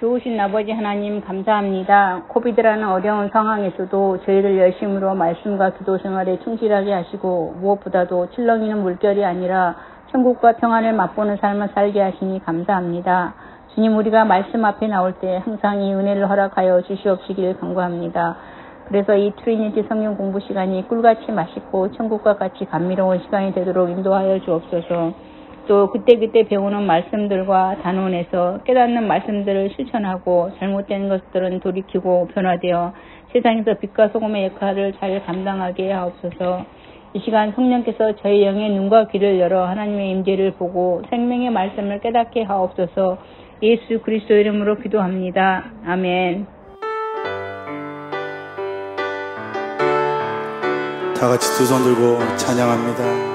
좋으신 아버지 하나님 감사합니다. 코비드라는 어려운 상황에서도 저희들 열심으로 말씀과 기도 생활에 충실하게 하시고 무엇보다도 출렁이는 물결이 아니라 천국과 평안을 맛보는 삶을 살게 하시니 감사합니다. 주님, 우리가 말씀 앞에 나올 때 항상 이 은혜를 허락하여 주시옵시길 간구합니다. 그래서 이 트리니티 성경 공부 시간이 꿀같이 맛있고 천국과 같이 감미로운 시간이 되도록 인도하여 주옵소서. 또 그때그때 배우는 말씀들과 단원에서 깨닫는 말씀들을 실천하고 잘못된 것들은 돌이키고 변화되어 세상에서 빛과 소금의 역할을 잘 감당하게 하옵소서. 이 시간 성령께서 저희 영의 눈과 귀를 열어 하나님의 임재를 보고 생명의 말씀을 깨닫게 하옵소서. 예수 그리스도 이름으로 기도합니다. 아멘. 다 같이 두 손 들고 찬양합니다.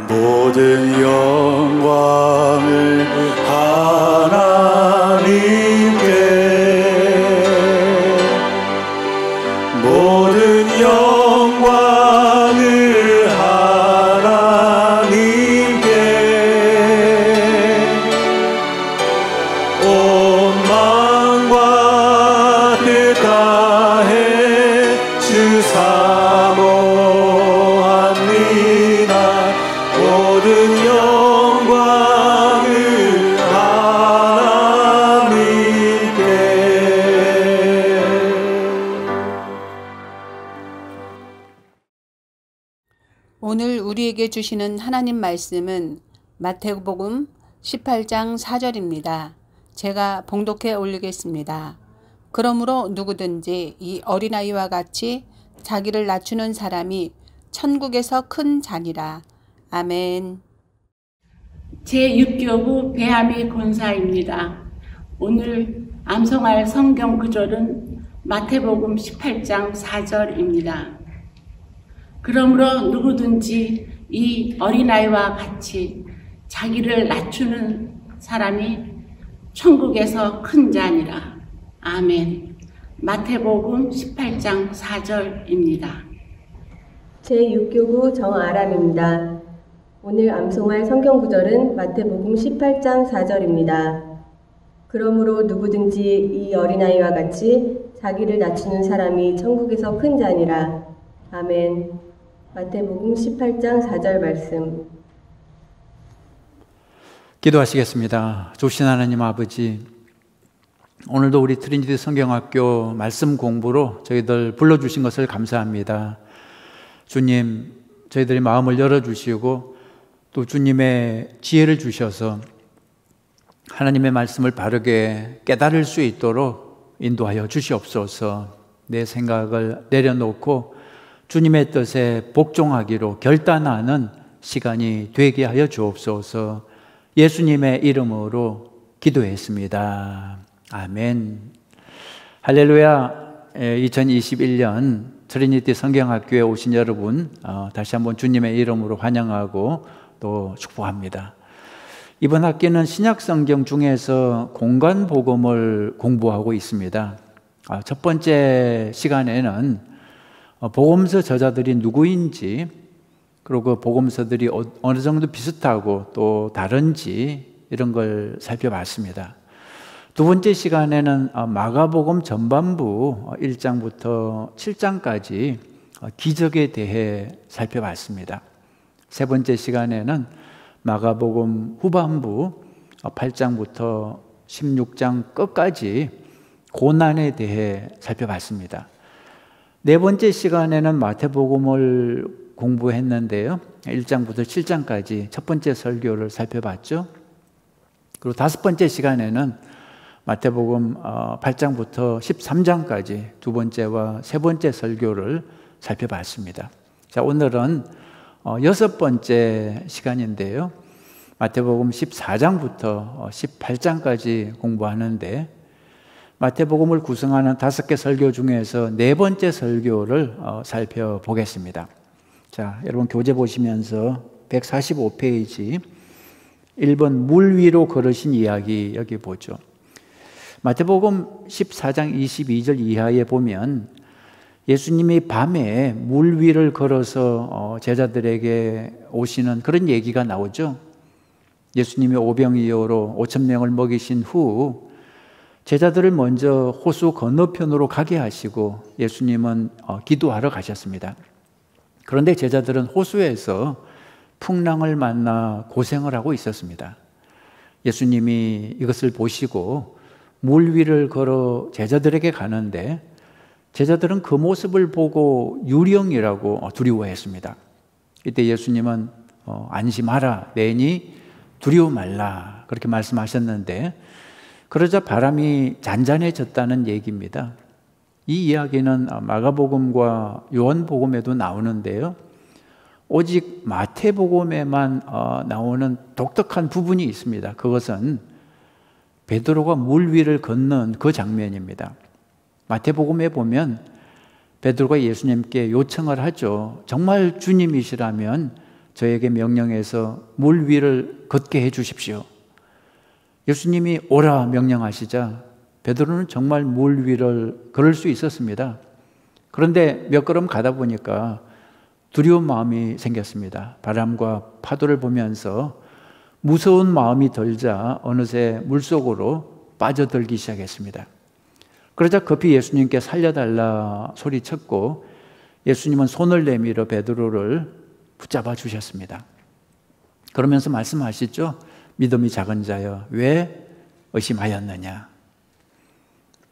모든 영광을 하나님께, 모든 영광을 하나님께, 온 마음과 뜻 다해 주 사모합니다. 모든 영광을 하나님께. 오늘 우리에게 주시는 하나님 말씀은 마태복음 18장 4절입니다. 제가 봉독해 올리겠습니다. 그러므로 누구든지 이 어린아이와 같이 자기를 낮추는 사람이 천국에서 큰 자니라. 아멘. 제6교구 배아미 권사입니다. 오늘 암송할 성경 구절은 마태복음 18장 4절입니다. 그러므로 누구든지 이 어린아이와 같이 자기를 낮추는 사람이 천국에서 큰 자니라. 아멘. 마태복음 18장 4절입니다. 제6교구 정아람입니다. 오늘 암송할 성경 구절은 마태복음 18장 4절입니다. 그러므로 누구든지 이 어린아이와 같이 자기를 낮추는 사람이 천국에서 큰 자니라. 아멘. 마태복음 18장 4절 말씀. 기도하시겠습니다. 좋으신 하나님 아버지, 오늘도 우리 트리니티 성경학교 말씀 공부로 저희들 불러주신 것을 감사합니다. 주님, 저희들의 마음을 열어주시고 또 주님의 지혜를 주셔서 하나님의 말씀을 바르게 깨달을 수 있도록 인도하여 주시옵소서. 내 생각을 내려놓고 주님의 뜻에 복종하기로 결단하는 시간이 되게 하여 주옵소서. 예수님의 이름으로 기도했습니다. 아멘. 할렐루야. 2021년 트리니티 성경학교에 오신 여러분, 다시 한번 주님의 이름으로 환영하고 또 축복합니다. 이번 학기는 신약성경 중에서 공간복음을 공부하고 있습니다. 첫 번째 시간에는 복음서 저자들이 누구인지, 그리고 그 복음서들이 어느 정도 비슷하고 또 다른지 이런 걸 살펴봤습니다. 두 번째 시간에는 마가복음 전반부 1장부터 7장까지 기적에 대해 살펴봤습니다. 세 번째 시간에는 마가복음 후반부 8장부터 16장 끝까지 고난에 대해 살펴봤습니다. 네 번째 시간에는 마태복음을 공부했는데요, 1장부터 7장까지 첫 번째 설교를 살펴봤죠. 그리고 다섯 번째 시간에는 마태복음 8장부터 13장까지 두 번째와 세 번째 설교를 살펴봤습니다. 자, 오늘은 여섯 번째 시간인데요, 마태복음 14장부터 18장까지 공부하는데, 마태복음을 구성하는 5개 설교 중에서 네 번째 설교를 살펴보겠습니다. 자, 여러분 교재 보시면서 145페이지 1번 물 위로 걸으신 이야기 여기 보죠. 마태복음 14장 22절 이하에 보면 예수님이 밤에 물 위를 걸어서 제자들에게 오시는 그런 얘기가 나오죠. 예수님이 오병이어로 5,000명을 먹이신 후 제자들을 먼저 호수 건너편으로 가게 하시고 예수님은 기도하러 가셨습니다. 그런데 제자들은 호수에서 풍랑을 만나 고생을 하고 있었습니다. 예수님이 이것을 보시고 물 위를 걸어 제자들에게 가는데 제자들은 그 모습을 보고 유령이라고 두려워했습니다. 이때 예수님은 안심하라, 내니 두려워 말라 그렇게 말씀하셨는데 그러자 바람이 잔잔해졌다는 얘기입니다. 이 이야기는 마가복음과 요한복음에도 나오는데요. 오직 마태복음에만 나오는 독특한 부분이 있습니다. 그것은 베드로가 물 위를 걷는 그 장면입니다. 마태복음에 보면 베드로가 예수님께 요청을 하죠. 정말 주님이시라면 저에게 명령해서 물 위를 걷게 해 주십시오. 예수님이 오라 명령하시자 베드로는 정말 물 위를 걸을 수 있었습니다. 그런데 몇 걸음 가다 보니까 두려운 마음이 생겼습니다. 바람과 파도를 보면서 무서운 마음이 들자 어느새 물속으로 빠져들기 시작했습니다. 그러자 급히 예수님께 살려달라 소리쳤고 예수님은 손을 내밀어 베드로를 붙잡아 주셨습니다. 그러면서 말씀하시죠. 믿음이 작은 자여 왜 의심하였느냐.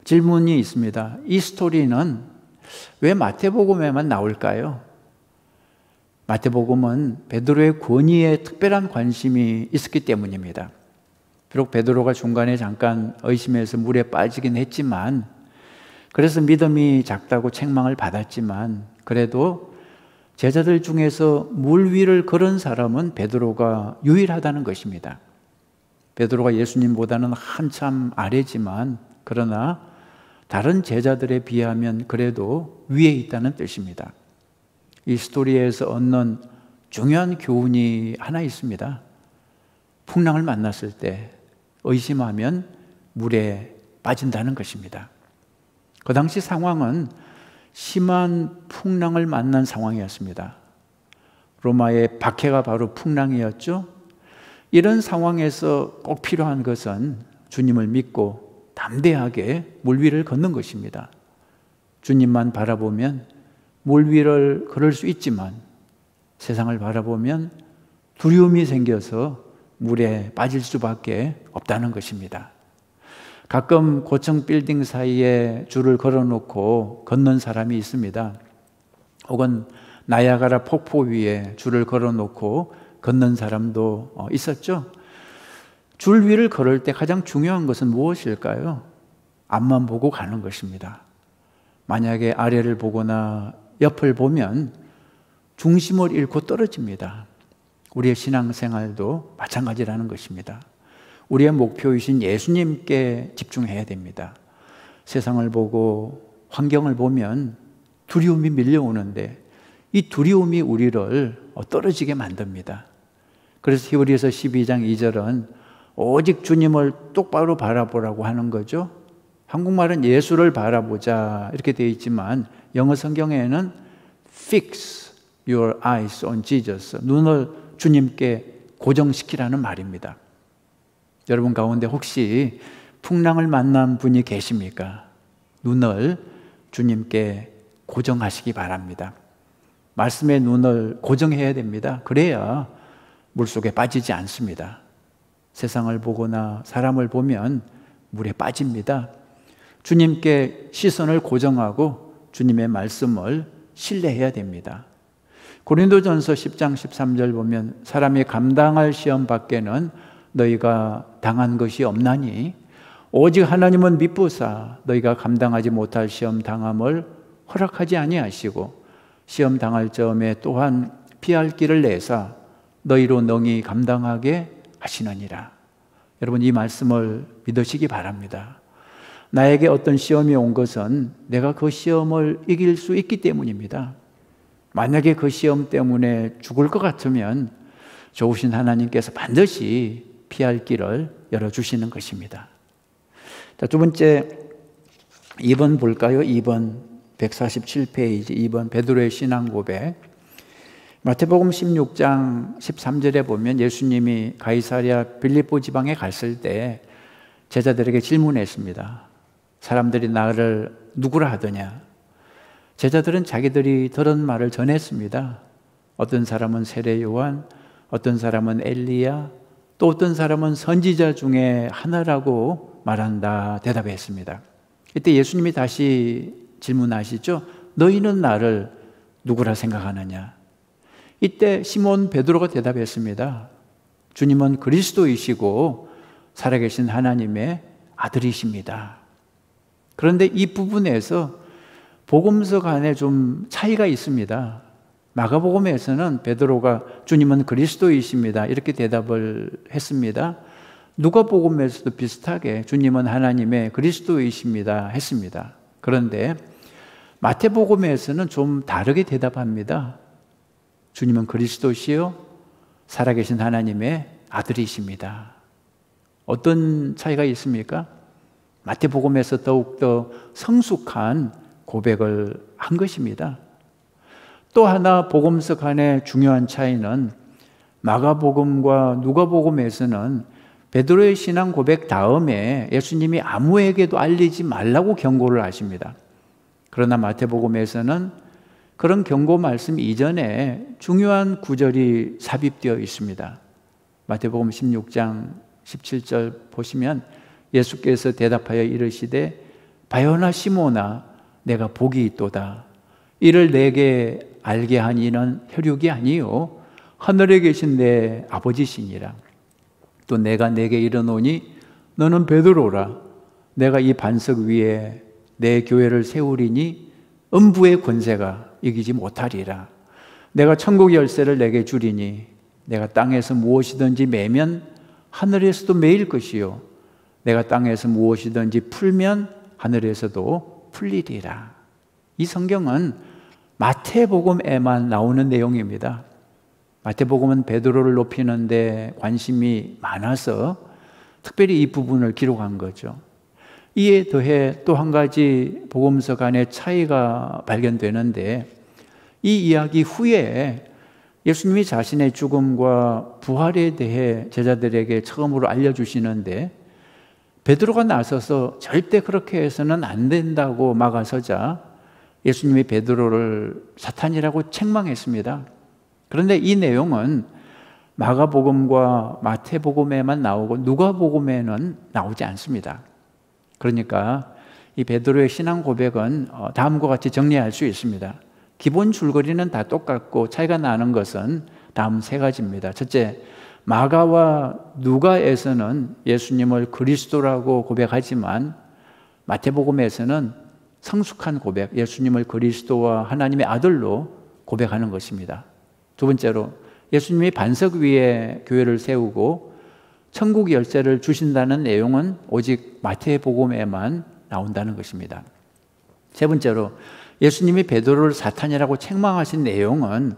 질문이 있습니다. 이 스토리는 왜 마태복음에만 나올까요? 마태복음은 베드로의 권위에 특별한 관심이 있었기 때문입니다. 비록 베드로가 중간에 잠깐 의심해서 물에 빠지긴 했지만 그래서 믿음이 작다고 책망을 받았지만 그래도 제자들 중에서 물 위를 걸은 사람은 베드로가 유일하다는 것입니다. 베드로가 예수님보다는 한참 아래지만 그러나 다른 제자들에 비하면 그래도 위에 있다는 뜻입니다. 이 스토리에서 얻는 중요한 교훈이 하나 있습니다. 풍랑을 만났을 때 의심하면 물에 빠진다는 것입니다. 그 당시 상황은 심한 풍랑을 만난 상황이었습니다. 로마의 박해가 바로 풍랑이었죠. 이런 상황에서 꼭 필요한 것은 주님을 믿고 담대하게 물 위를 걷는 것입니다. 주님만 바라보면 물 위를 걸을 수 있지만 세상을 바라보면 두려움이 생겨서 물에 빠질 수밖에 없다는 것입니다. 가끔 고층 빌딩 사이에 줄을 걸어놓고 걷는 사람이 있습니다. 혹은 나야가라 폭포 위에 줄을 걸어놓고 걷는 사람도 있었죠. 줄 위를 걸을 때 가장 중요한 것은 무엇일까요? 앞만 보고 가는 것입니다. 만약에 아래를 보거나 옆을 보면 중심을 잃고 떨어집니다. 우리의 신앙생활도 마찬가지라는 것입니다. 우리의 목표이신 예수님께 집중해야 됩니다. 세상을 보고 환경을 보면 두려움이 밀려오는데 이 두려움이 우리를 떨어지게 만듭니다. 그래서 히브리서 12장 2절은 오직 주님을 똑바로 바라보라고 하는 거죠. 한국말은 예수를 바라보자 이렇게 되어 있지만 영어 성경에는 Fix your eyes on Jesus, 눈을 주님께 고정시키라는 말입니다. 여러분 가운데 혹시 풍랑을 만난 분이 계십니까? 눈을 주님께 고정하시기 바랍니다. 말씀의 눈을 고정해야 됩니다. 그래야 물속에 빠지지 않습니다. 세상을 보거나 사람을 보면 물에 빠집니다. 주님께 시선을 고정하고 주님의 말씀을 신뢰해야 됩니다. 고린도전서 10장 13절 보면 사람이 감당할 시험 밖에는 너희가 당한 것이 없나니 오직 하나님은 미쁘사 너희가 감당하지 못할 시험 당함을 허락하지 아니하시고 시험 당할 점에 또한 피할 길을 내사 너희로 능히 감당하게 하시느니라. 여러분 이 말씀을 믿으시기 바랍니다. 나에게 어떤 시험이 온 것은 내가 그 시험을 이길 수 있기 때문입니다. 만약에 그 시험 때문에 죽을 것 같으면 좋으신 하나님께서 반드시 피할 길을 열어주시는 것입니다. 자, 두 번째 2번 볼까요? 2번 147페이지 2번 베드로의 신앙 고백. 마태복음 16장 13절에 보면 예수님이 가이사랴 빌립보 지방에 갔을 때 제자들에게 질문했습니다. 사람들이 나를 누구라 하더냐? 제자들은 자기들이 들은 말을 전했습니다. 어떤 사람은 세례 요한, 어떤 사람은 엘리야, 또 어떤 사람은 선지자 중에 하나라고 말한다 대답했습니다. 이때 예수님이 다시 질문하시죠. 너희는 나를 누구라 생각하느냐? 이때 시몬 베드로가 대답했습니다. 주님은 그리스도이시고 살아계신 하나님의 아들이십니다. 그런데 이 부분에서 복음서 간에 좀 차이가 있습니다. 마가복음에서는 베드로가 주님은 그리스도이십니다 이렇게 대답을 했습니다. 누가복음에서도 비슷하게 주님은 하나님의 그리스도이십니다 했습니다. 그런데 마태복음에서는 좀 다르게 대답합니다. 주님은 그리스도시요 살아계신 하나님의 아들이십니다. 어떤 차이가 있습니까? 마태복음에서 더욱더 성숙한 고백을 한 것입니다. 또 하나 복음서 간의 중요한 차이는 마가복음과 누가복음에서는 베드로의 신앙 고백 다음에 예수님이 아무에게도 알리지 말라고 경고를 하십니다. 그러나 마태복음에서는 그런 경고 말씀 이전에 중요한 구절이 삽입되어 있습니다. 마태복음 16장 17절 보시면 예수께서 대답하여 이르시되 바요나 시모나 내가 복이 있도다. 이를 내게 알게 한 이는 혈육이 아니요 하늘에 계신 내 아버지시니라. 또 내가 내게 이르노니 너는 베드로라. 내가 이 반석 위에 내 교회를 세우리니 음부의 권세가 이기지 못하리라. 내가 천국 열쇠를 내게 주리니 내가 땅에서 무엇이든지 매면 하늘에서도 매일 것이요 내가 땅에서 무엇이든지 풀면 하늘에서도 풀리리라. 이 성경은 마태복음에만 나오는 내용입니다. 마태복음은 베드로를 높이는 데 관심이 많아서 특별히 이 부분을 기록한 거죠. 이에 더해 또 한 가지 복음서 간의 차이가 발견되는데 이 이야기 후에 예수님이 자신의 죽음과 부활에 대해 제자들에게 처음으로 알려주시는데 베드로가 나서서 절대 그렇게 해서는 안 된다고 막아서자 예수님이 베드로를 사탄이라고 책망했습니다. 그런데 이 내용은 마가복음과 마태복음에만 나오고 누가복음에는 나오지 않습니다. 그러니까 이 베드로의 신앙 고백은 다음과 같이 정리할 수 있습니다. 기본 줄거리는 다 똑같고 차이가 나는 것은 다음 세 가지입니다. 첫째, 마가와 누가에서는 예수님을 그리스도라고 고백하지만 마태복음에서는 성숙한 고백, 예수님을 그리스도와 하나님의 아들로 고백하는 것입니다. 두 번째로 예수님이 반석 위에 교회를 세우고 천국 열쇠를 주신다는 내용은 오직 마태복음에만 나온다는 것입니다. 세 번째로 예수님이 베드로를 사탄이라고 책망하신 내용은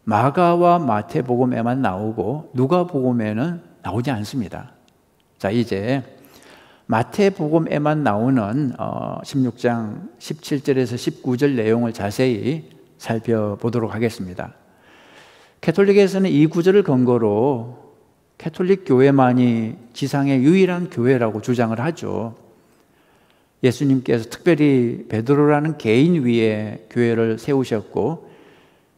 마가와 마태복음에만 나오고 누가복음에는 나오지 않습니다. 자, 이제 마태복음에만 나오는 16장 17절에서 19절 내용을 자세히 살펴보도록 하겠습니다. 캐톨릭에서는 이 구절을 근거로 캐톨릭 교회만이 지상의 유일한 교회라고 주장을 하죠. 예수님께서 특별히 베드로라는 개인 위에 교회를 세우셨고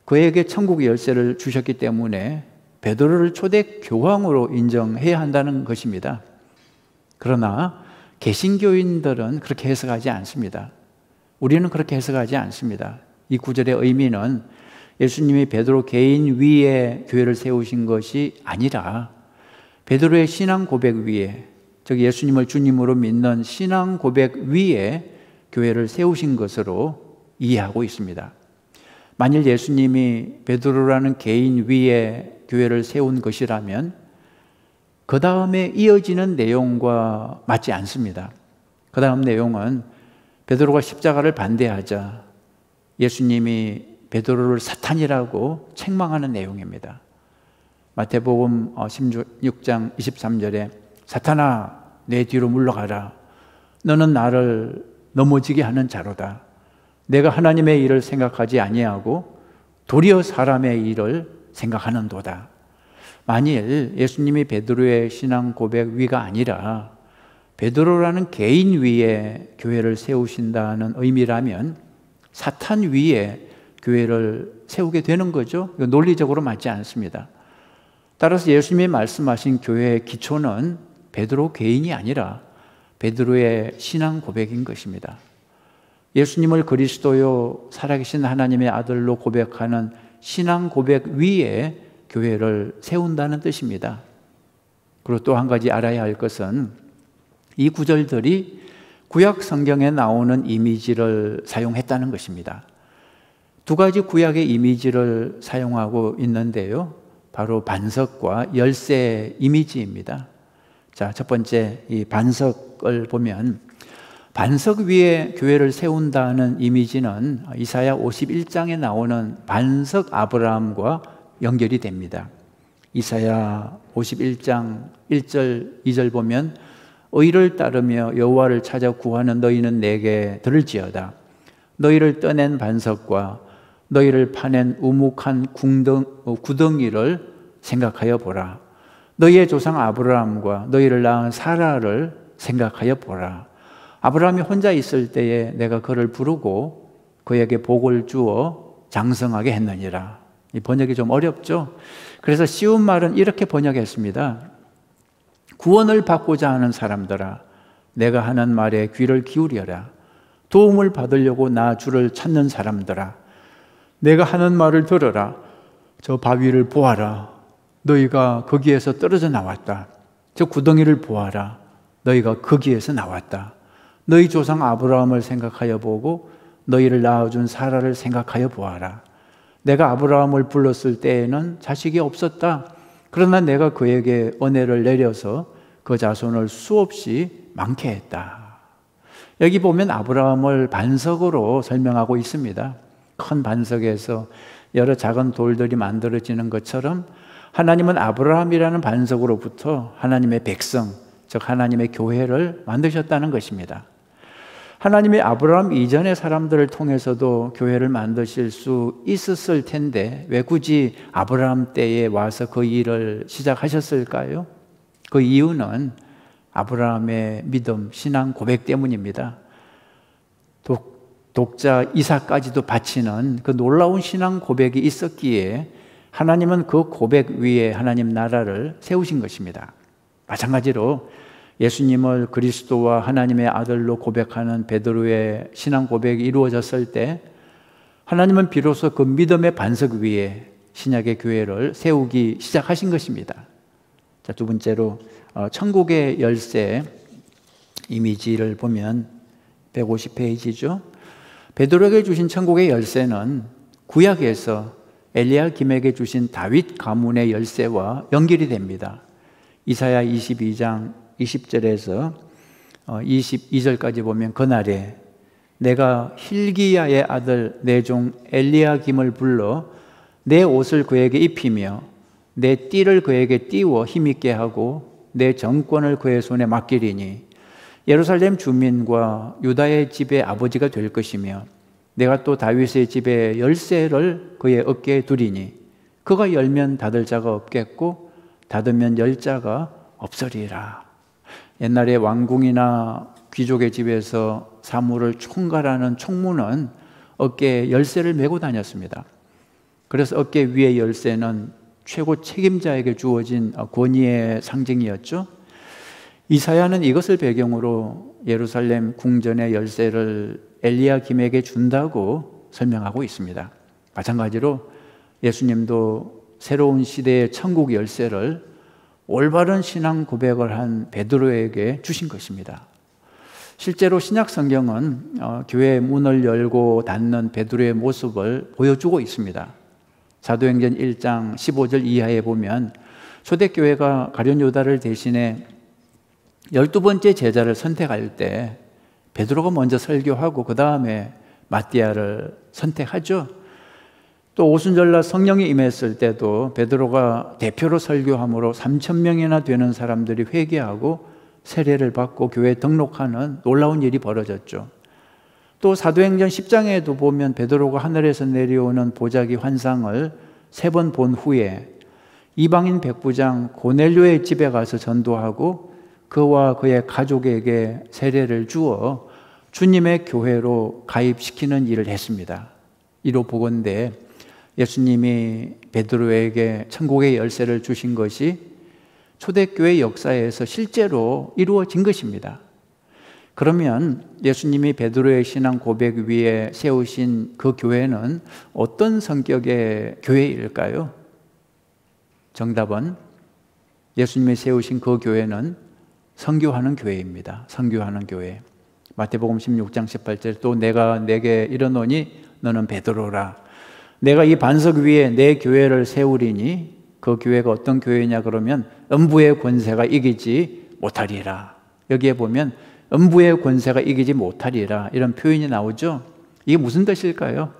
그에게 천국 열쇠를 주셨기 때문에 베드로를 초대 교황으로 인정해야 한다는 것입니다. 그러나 개신교인들은 그렇게 해석하지 않습니다. 우리는 그렇게 해석하지 않습니다. 이 구절의 의미는 예수님이 베드로 개인 위에 교회를 세우신 것이 아니라 베드로의 신앙 고백 위에, 즉 예수님을 주님으로 믿는 신앙 고백 위에 교회를 세우신 것으로 이해하고 있습니다. 만일 예수님이 베드로라는 개인 위에 교회를 세운 것이라면 그 다음에 이어지는 내용과 맞지 않습니다. 그 다음 내용은 베드로가 십자가를 반대하자 예수님이 베드로를 사탄이라고 책망하는 내용입니다. 마태복음 16장 23절에 사탄아 내 뒤로 물러가라. 너는 나를 넘어지게 하는 자로다. 내가 하나님의 일을 생각하지 아니하고 도리어 사람의 일을 생각하는도다. 만일 예수님이 베드로의 신앙 고백 위가 아니라 베드로라는 개인 위에 교회를 세우신다는 의미라면 사탄 위에 교회를 세우게 되는 거죠. 이거 논리적으로 맞지 않습니다. 따라서 예수님이 말씀하신 교회의 기초는 베드로 개인이 아니라 베드로의 신앙 고백인 것입니다. 예수님을 그리스도요 살아계신 하나님의 아들로 고백하는 신앙 고백 위에 교회를 세운다는 뜻입니다. 그리고 또 한 가지 알아야 할 것은 이 구절들이 구약 성경에 나오는 이미지를 사용했다는 것입니다. 두 가지 구약의 이미지를 사용하고 있는데요. 바로 반석과 열쇠 이미지입니다. 자, 첫 번째 이 반석을 보면 반석 위에 교회를 세운다는 이미지는 이사야 51장에 나오는 반석 아브라함과 연결이 됩니다. 이사야 51장 1절 2절 보면 의를 따르며 여호와를 찾아 구하는 너희는 내게 들을지어다. 너희를 떠낸 반석과 너희를 파낸 우묵한 구덩이를 생각하여 보라. 너희의 조상 아브라함과 너희를 낳은 사라를 생각하여 보라. 아브라함이 혼자 있을 때에 내가 그를 부르고 그에게 복을 주어 장성하게 했느니라. 이 번역이 좀 어렵죠? 그래서 쉬운 말은 이렇게 번역했습니다. 구원을 받고자 하는 사람들아, 내가 하는 말에 귀를 기울여라. 도움을 받으려고 나 주를 찾는 사람들아, 내가 하는 말을 들어라. 저 바위를 보아라. 너희가 거기에서 떨어져 나왔다. 저 구덩이를 보아라. 너희가 거기에서 나왔다. 너희 조상 아브라함을 생각하여 보고 너희를 낳아준 사라를 생각하여 보아라. 내가 아브라함을 불렀을 때에는 자식이 없었다. 그러나 내가 그에게 은혜를 내려서 그 자손을 수없이 많게 했다. 여기 보면 아브라함을 반석으로 설명하고 있습니다. 큰 반석에서 여러 작은 돌들이 만들어지는 것처럼 하나님은 아브라함이라는 반석으로부터 하나님의 백성, 즉 하나님의 교회를 만드셨다는 것입니다. 하나님이 아브라함 이전의 사람들을 통해서도 교회를 만드실 수 있었을 텐데 왜 굳이 아브라함 때에 와서 그 일을 시작하셨을까요? 그 이유는 아브라함의 믿음, 신앙 고백 때문입니다. 독자 이삭까지도 바치는 그 놀라운 신앙 고백이 있었기에 하나님은 그 고백 위에 하나님 나라를 세우신 것입니다. 마찬가지로 예수님을 그리스도와 하나님의 아들로 고백하는 베드로의 신앙 고백이 이루어졌을 때 하나님은 비로소 그 믿음의 반석 위에 신약의 교회를 세우기 시작하신 것입니다. 자, 두 번째로 천국의 열쇠 이미지를 보면 150페이지죠. 베드로에게 주신 천국의 열쇠는 구약에서 엘리야김에게 주신 다윗 가문의 열쇠와 연결이 됩니다. 이사야 22장 20절에서 22절까지 보면 그날에 내가 힐기야의 아들 내 종 엘리야김을 불러 내 옷을 그에게 입히며 내 띠를 그에게 띄워 힘있게 하고 내 정권을 그의 손에 맡기리니 예루살렘 주민과 유다의 집의 아버지가 될 것이며 내가 또 다윗의 집의 열쇠를 그의 어깨에 두리니 그가 열면 닫을 자가 없겠고 닫으면 열 자가 없으리라. 옛날에 왕궁이나 귀족의 집에서 사물을 총괄하는 총무는 어깨에 열쇠를 메고 다녔습니다. 그래서 어깨 위의 열쇠는 최고 책임자에게 주어진 권위의 상징이었죠. 이사야는 이것을 배경으로 예루살렘 궁전의 열쇠를 엘리야김에게 준다고 설명하고 있습니다. 마찬가지로 예수님도 새로운 시대의 천국 열쇠를 올바른 신앙 고백을 한 베드로에게 주신 것입니다. 실제로 신약 성경은 교회의 문을 열고 닫는 베드로의 모습을 보여주고 있습니다. 사도행전 1장 15절 이하에 보면 초대교회가 가룟 유다를 대신해 12번째 제자를 선택할 때 베드로가 먼저 설교하고 그 다음에 마띠아를 선택하죠. 또 오순절날 성령이 임했을 때도 베드로가 대표로 설교함으로 3,000명이나 되는 사람들이 회개하고 세례를 받고 교회에 등록하는 놀라운 일이 벌어졌죠. 또 사도행전 10장에도 보면 베드로가 하늘에서 내려오는 보자기 환상을 3번 본 후에 이방인 백부장 고넬료의 집에 가서 전도하고 그와 그의 가족에게 세례를 주어 주님의 교회로 가입시키는 일을 했습니다. 이로 보건대 예수님이 베드로에게 천국의 열쇠를 주신 것이 초대교회 역사에서 실제로 이루어진 것입니다. 그러면 예수님이 베드로의 신앙 고백 위에 세우신 그 교회는 어떤 성격의 교회일까요? 정답은 예수님이 세우신 그 교회는 선교하는 교회입니다. 선교하는 교회. 마태복음 16장 18절 또 내가 내게 이르노니 너는 베드로라. 내가 이 반석 위에 내 교회를 세우리니 그 교회가 어떤 교회냐 그러면 음부의 권세가 이기지 못하리라. 여기에 보면 음부의 권세가 이기지 못하리라 이런 표현이 나오죠. 이게 무슨 뜻일까요?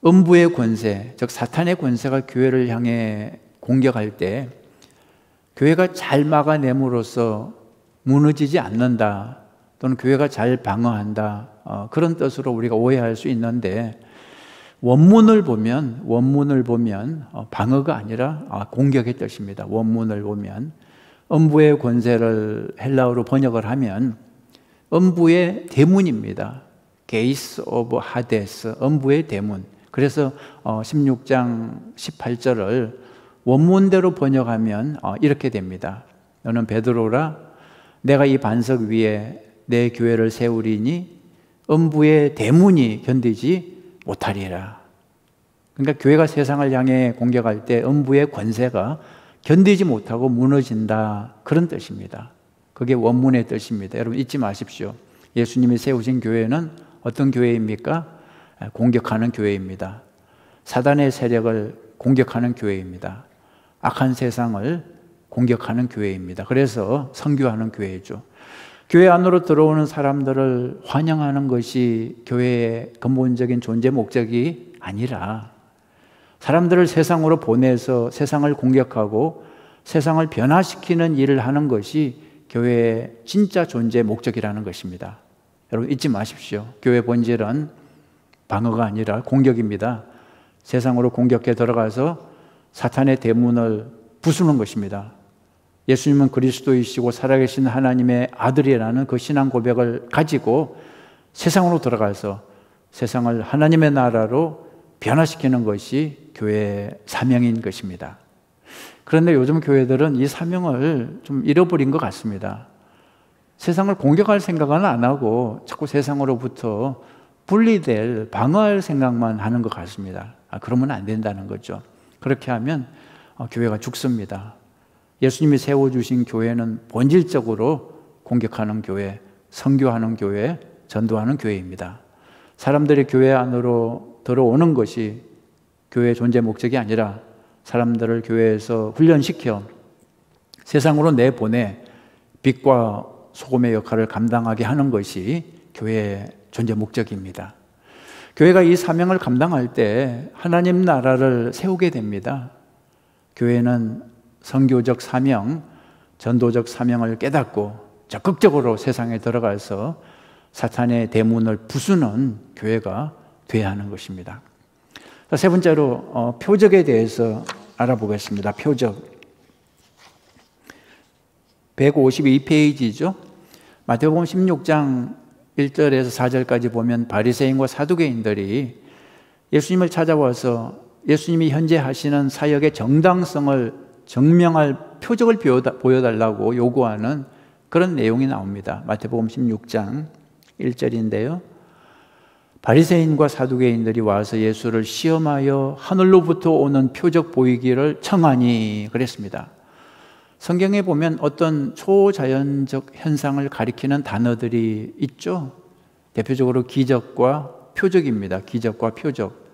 음부의 권세, 즉 사탄의 권세가 교회를 향해 공격할 때 교회가 잘 막아냄으로써 무너지지 않는다 또는 교회가 잘 방어한다 그런 뜻으로 우리가 오해할 수 있는데 원문을 보면 방어가 아니라 공격의 뜻입니다. 원문을 보면 음부의 권세를 헬라어로 번역을 하면 음부의 대문입니다. 게이스 오브 하데스, 음부의 대문. 그래서 16장 18절을 원문대로 번역하면 이렇게 됩니다. 너는 베드로라 내가 이 반석 위에 내 교회를 세우리니 음부의 대문이 견디지 못하리라. 그러니까 교회가 세상을 향해 공격할 때 음부의 권세가 견디지 못하고 무너진다 그런 뜻입니다. 그게 원문의 뜻입니다. 여러분 잊지 마십시오. 예수님이 세우신 교회는 어떤 교회입니까? 공격하는 교회입니다. 사단의 세력을 공격하는 교회입니다. 악한 세상을 공격하는 교회입니다. 그래서 선교하는 교회죠. 교회 안으로 들어오는 사람들을 환영하는 것이 교회의 근본적인 존재 목적이 아니라 사람들을 세상으로 보내서 세상을 공격하고 세상을 변화시키는 일을 하는 것이 교회의 진짜 존재 목적이라는 것입니다. 여러분 잊지 마십시오. 교회 본질은 방어가 아니라 공격입니다. 세상으로 공격해 들어가서 사탄의 대문을 부수는 것입니다. 예수님은 그리스도이시고 살아계신 하나님의 아들이라는 그 신앙 고백을 가지고 세상으로 들어가서 세상을 하나님의 나라로 변화시키는 것이 교회의 사명인 것입니다. 그런데 요즘 교회들은 이 사명을 좀 잃어버린 것 같습니다. 세상을 공격할 생각은 안 하고 자꾸 세상으로부터 분리될, 방어할 생각만 하는 것 같습니다. 그러면 안 된다는 거죠. 그렇게 하면 교회가 죽습니다. 예수님이 세워주신 교회는 본질적으로 공격하는 교회, 선교하는 교회, 전도하는 교회입니다. 사람들이 교회 안으로 들어오는 것이 교회의 존재 목적이 아니라 사람들을 교회에서 훈련시켜 세상으로 내보내 빛과 소금의 역할을 감당하게 하는 것이 교회의 존재 목적입니다. 교회가 이 사명을 감당할 때 하나님 나라를 세우게 됩니다. 교회는 선교적 사명, 전도적 사명을 깨닫고 적극적으로 세상에 들어가서 사탄의 대문을 부수는 교회가 돼야 하는 것입니다. 세 번째로 표적에 대해서 알아보겠습니다. 표적 152페이지죠. 마태복음 16장 1절에서 4절까지 보면 바리새인과 사두개인들이 예수님을 찾아와서 예수님이 현재 하시는 사역의 정당성을 증명할 표적을 보여달라고 요구하는 그런 내용이 나옵니다. 마태복음 16장 1절인데요. 바리새인과 사두개인들이 와서 예수를 시험하여 하늘로부터 오는 표적 보이기를 청하니 그랬습니다. 성경에 보면 어떤 초자연적 현상을 가리키는 단어들이 있죠. 대표적으로 기적과 표적입니다. 기적과 표적.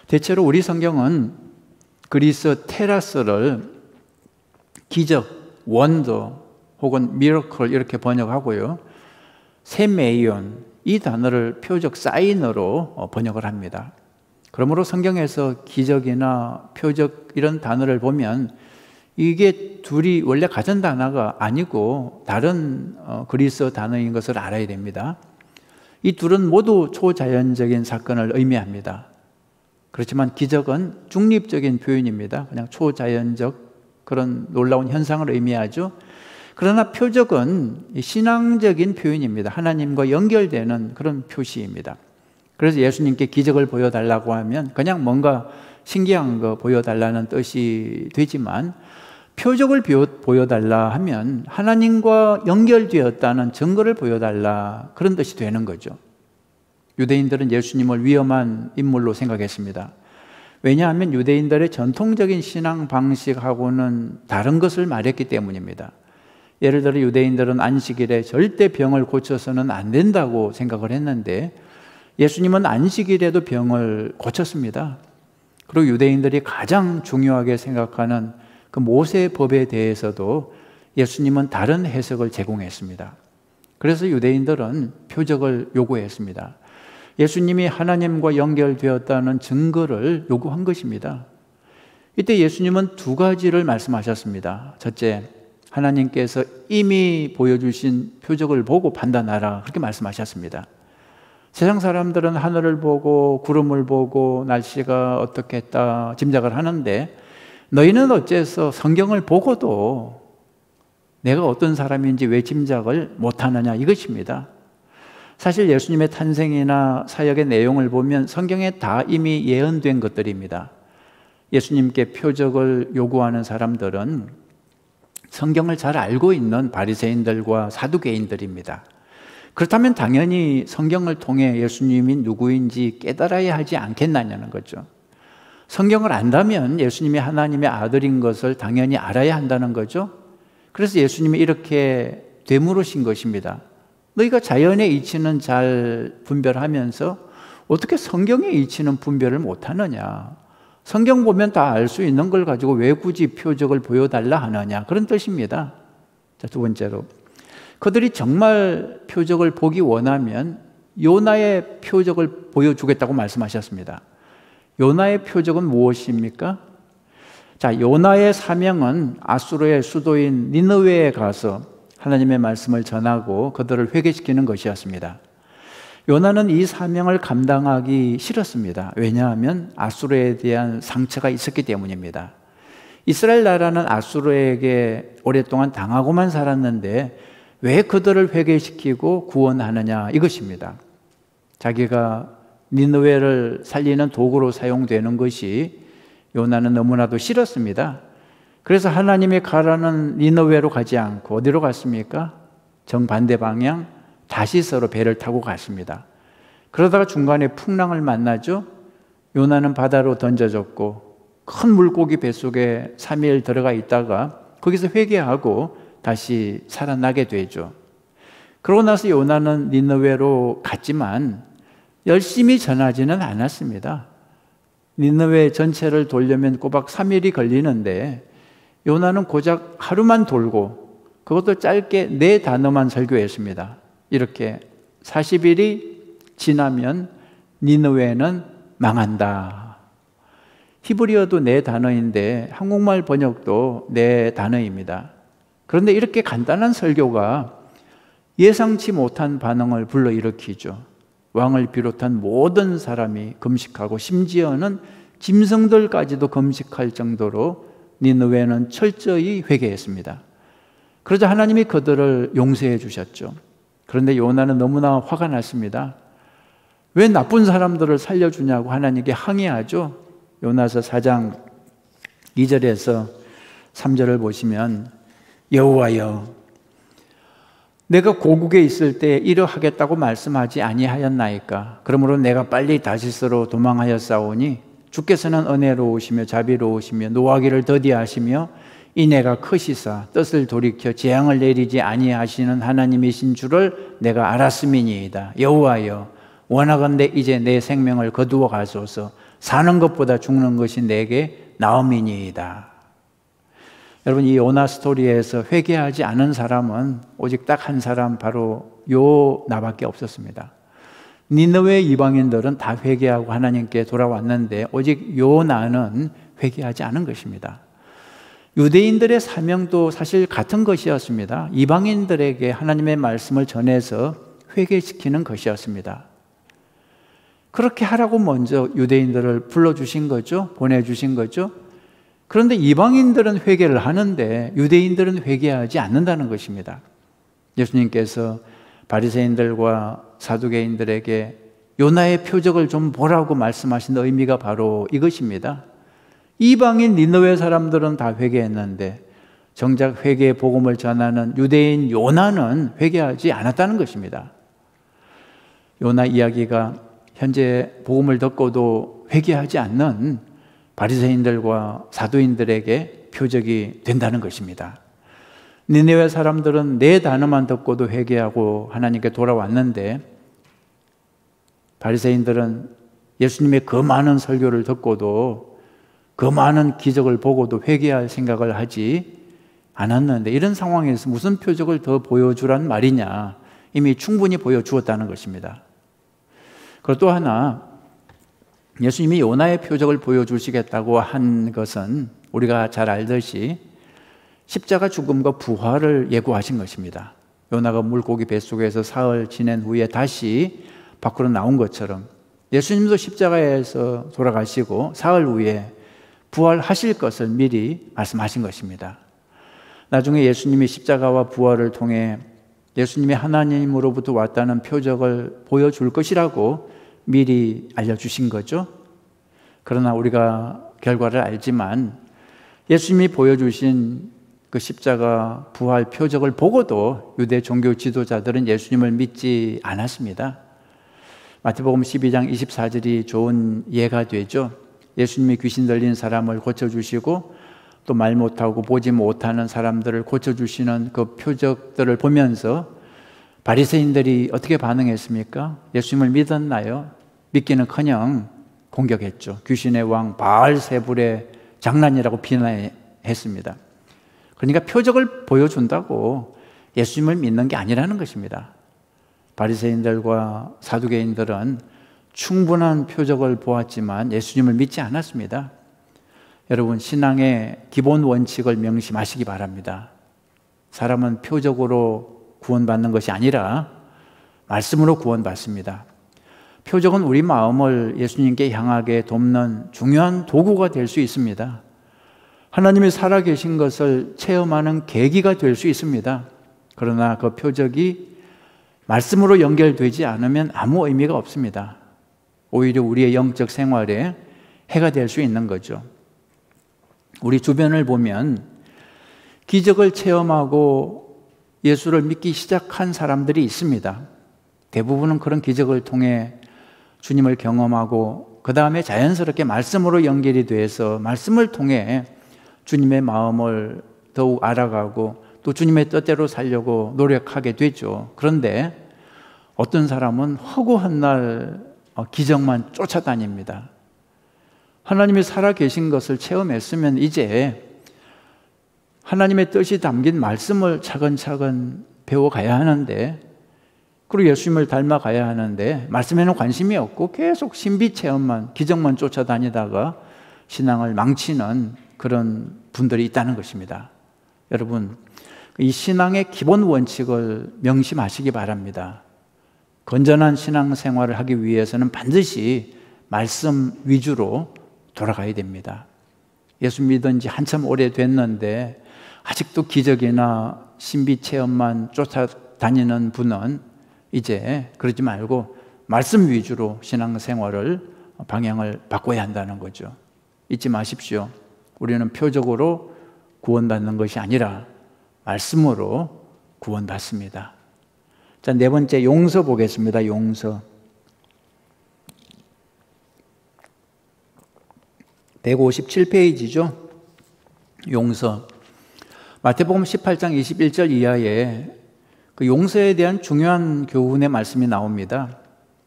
대체로 우리 성경은 그리스 테라스를 기적, 원더 혹은 미러클 이렇게 번역하고요. 세메이온 이 단어를 표적 사인으로 번역을 합니다. 그러므로 성경에서 기적이나 표적 이런 단어를 보면 이게 둘이 원래 같은 단어가 아니고 다른 그리스 단어인 것을 알아야 됩니다. 이 둘은 모두 초자연적인 사건을 의미합니다. 그렇지만 기적은 중립적인 표현입니다. 그냥 초자연적 그런 놀라운 현상을 의미하죠. 그러나 표적은 신앙적인 표현입니다. 하나님과 연결되는 그런 표시입니다. 그래서 예수님께 기적을 보여달라고 하면 그냥 뭔가 신기한 거 보여달라는 뜻이 되지만, 표적을 보여달라 하면 하나님과 연결되었다는 증거를 보여달라, 그런 뜻이 되는 거죠. 유대인들은 예수님을 위험한 인물로 생각했습니다. 왜냐하면 유대인들의 전통적인 신앙 방식하고는 다른 것을 말했기 때문입니다. 예를 들어 유대인들은 안식일에 절대 병을 고쳐서는 안 된다고 생각을 했는데, 예수님은 안식일에도 병을 고쳤습니다. 그리고 유대인들이 가장 중요하게 생각하는 그 모세 법에 대해서도 예수님은 다른 해석을 제공했습니다. 그래서 유대인들은 표적을 요구했습니다. 예수님이 하나님과 연결되었다는 증거를 요구한 것입니다. 이때 예수님은 두 가지를 말씀하셨습니다. 첫째, 하나님께서 이미 보여주신 표적을 보고 판단하라, 그렇게 말씀하셨습니다. 세상 사람들은 하늘을 보고 구름을 보고 날씨가 어떻겠다 짐작을 하는데, 너희는 어째서 성경을 보고도 내가 어떤 사람인지 왜 짐작을 못하느냐, 이것입니다. 사실 예수님의 탄생이나 사역의 내용을 보면 성경에 다 이미 예언된 것들입니다. 예수님께 표적을 요구하는 사람들은 성경을 잘 알고 있는 바리새인들과 사두개인들입니다. 그렇다면 당연히 성경을 통해 예수님이 누구인지 깨달아야 하지 않겠느냐는 거죠. 성경을 안다면 예수님이 하나님의 아들인 것을 당연히 알아야 한다는 거죠. 그래서 예수님이 이렇게 되물으신 것입니다. 너희가 자연의 이치는 잘 분별하면서 어떻게 성경의 이치는 분별을 못하느냐. 성경 보면 다 알 수 있는 걸 가지고 왜 굳이 표적을 보여달라 하느냐, 그런 뜻입니다. 자, 두 번째로, 그들이 정말 표적을 보기 원하면 요나의 표적을 보여주겠다고 말씀하셨습니다. 요나의 표적은 무엇입니까? 자, 요나의 사명은 아수르의 수도인 니느웨에 가서 하나님의 말씀을 전하고 그들을 회개시키는 것이었습니다. 요나는 이 사명을 감당하기 싫었습니다. 왜냐하면 아수르에 대한 상처가 있었기 때문입니다. 이스라엘 나라는 아수르에게 오랫동안 당하고만 살았는데 왜 그들을 회개시키고 구원하느냐, 이것입니다. 자기가 니느웨를 살리는 도구로 사용되는 것이 요나는 너무나도 싫었습니다. 그래서 하나님이 가라는 니느웨로 가지 않고 어디로 갔습니까? 정반대 방향 다시서로 배를 타고 갔습니다. 그러다가 중간에 풍랑을 만나죠. 요나는 바다로 던져졌고 큰 물고기 뱃속에 3일 들어가 있다가 거기서 회개하고 다시 살아나게 되죠. 그러고 나서 요나는 니느웨로 갔지만 열심히 전하지는 않았습니다. 니느웨 전체를 돌려면 꼬박 3일이 걸리는데 요나는 고작 하루만 돌고 그것도 짧게 4단어만 설교했습니다. 이렇게 40일이 지나면 니느웨는 망한다. 히브리어도 4단어인데 한국말 번역도 4단어입니다. 그런데 이렇게 간단한 설교가 예상치 못한 반응을 불러일으키죠. 왕을 비롯한 모든 사람이 금식하고 심지어는 짐승들까지도 금식할 정도로 니느웨는 철저히 회개했습니다. 그러자 하나님이 그들을 용서해 주셨죠. 그런데 요나는 너무나 화가 났습니다. 왜 나쁜 사람들을 살려주냐고 하나님께 항의하죠. 요나서 4장 2절에서 3절을 보시면, 여호와여, 내가 고국에 있을 때 이러하겠다고 말씀하지 아니하였나이까? 그러므로 내가 빨리 다시스로 도망하였사오니 주께서는 은혜로우시며 자비로우시며 노하기를 더디하시며 이내가 크시사 뜻을 돌이켜 재앙을 내리지 아니하시는 하나님이신 줄을 내가 알았음이니이다. 여호와여, 원하건대 이제 내 생명을 거두어 가소서. 사는 것보다 죽는 것이 내게 나음이니이다. 여러분, 이 요나 스토리에서 회개하지 않은 사람은 오직 딱 한 사람, 바로 요나밖에 없었습니다. 니느웨 이방인들은 다 회개하고 하나님께 돌아왔는데 오직 요나는 회개하지 않은 것입니다. 유대인들의 사명도 사실 같은 것이었습니다. 이방인들에게 하나님의 말씀을 전해서 회개시키는 것이었습니다. 그렇게 하라고 먼저 유대인들을 불러주신 거죠. 보내주신 거죠. 그런데 이방인들은 회개를 하는데 유대인들은 회개하지 않는다는 것입니다. 예수님께서 바리새인들과 사두개인들에게 요나의 표적을 좀 보라고 말씀하신 의미가 바로 이것입니다. 이방인 니느웨 사람들은 다 회개했는데 정작 회개의 복음을 전하는 유대인 요나는 회개하지 않았다는 것입니다. 요나 이야기가 현재 복음을 듣고도 회개하지 않는 바리새인들과 사두인들에게 표적이 된다는 것입니다. 니느웨 사람들은 네 단어만 듣고도 회개하고 하나님께 돌아왔는데 바리새인들은 예수님의 그 많은 설교를 듣고도 그 많은 기적을 보고도 회개할 생각을 하지 않았는데 이런 상황에서 무슨 표적을 더 보여주란 말이냐, 이미 충분히 보여주었다는 것입니다. 그리고 또 하나, 예수님이 요나의 표적을 보여주시겠다고 한 것은 우리가 잘 알듯이 십자가 죽음과 부활을 예고하신 것입니다. 요나가 물고기 뱃속에서 사흘 지낸 후에 다시 밖으로 나온 것처럼 예수님도 십자가에서 돌아가시고 사흘 후에 부활하실 것을 미리 말씀하신 것입니다. 나중에 예수님이 십자가와 부활을 통해 예수님이 하나님으로부터 왔다는 표적을 보여줄 것이라고 미리 알려주신 거죠. 그러나 우리가 결과를 알지만 예수님이 보여주신 그 십자가 부활 표적을 보고도 유대 종교 지도자들은 예수님을 믿지 않았습니다. 마태복음 12장 24절이 좋은 예가 되죠. 예수님이 귀신 들린 사람을 고쳐주시고 또 말 못하고 보지 못하는 사람들을 고쳐주시는 그 표적들을 보면서 바리새인들이 어떻게 반응했습니까? 예수님을 믿었나요? 믿기는커녕 공격했죠. 귀신의 왕 바알세불의 장난이라고 비난했습니다. 그러니까 표적을 보여준다고 예수님을 믿는 게 아니라는 것입니다. 바리새인들과 사두개인들은 충분한 표적을 보았지만 예수님을 믿지 않았습니다. 여러분, 신앙의 기본 원칙을 명심하시기 바랍니다. 사람은 표적으로 구원받는 것이 아니라 말씀으로 구원받습니다. 표적은 우리 마음을 예수님께 향하게 돕는 중요한 도구가 될 수 있습니다. 하나님이 살아계신 것을 체험하는 계기가 될 수 있습니다. 그러나 그 표적이 말씀으로 연결되지 않으면 아무 의미가 없습니다. 오히려 우리의 영적 생활에 해가 될 수 있는 거죠. 우리 주변을 보면 기적을 체험하고 예수를 믿기 시작한 사람들이 있습니다. 대부분은 그런 기적을 통해 주님을 경험하고 그 다음에 자연스럽게 말씀으로 연결이 돼서 말씀을 통해 주님의 마음을 더욱 알아가고 또 주님의 뜻대로 살려고 노력하게 되죠. 그런데 어떤 사람은 허구한 날 기적만 쫓아다닙니다. 하나님이 살아계신 것을 체험했으면 이제 하나님의 뜻이 담긴 말씀을 차근차근 배워가야 하는데, 그리고 예수님을 닮아가야 하는데 말씀에는 관심이 없고 계속 신비 체험만, 기적만 쫓아다니다가 신앙을 망치는 그런 분들이 있다는 것입니다. 여러분, 이 신앙의 기본 원칙을 명심하시기 바랍니다. 건전한 신앙생활을 하기 위해서는 반드시 말씀 위주로 돌아가야 됩니다. 예수 믿은 지 한참 오래됐는데 아직도 기적이나 신비 체험만 쫓아다니는 분은 이제 그러지 말고 말씀 위주로 신앙생활을 방향을 바꿔야 한다는 거죠. 잊지 마십시오. 우리는 표적으로 구원받는 것이 아니라 말씀으로 구원받습니다. 자, 네 번째 용서 보겠습니다. 용서. 157페이지죠. 용서. 마태복음 18장 21절 이하에 그 용서에 대한 중요한 교훈의 말씀이 나옵니다.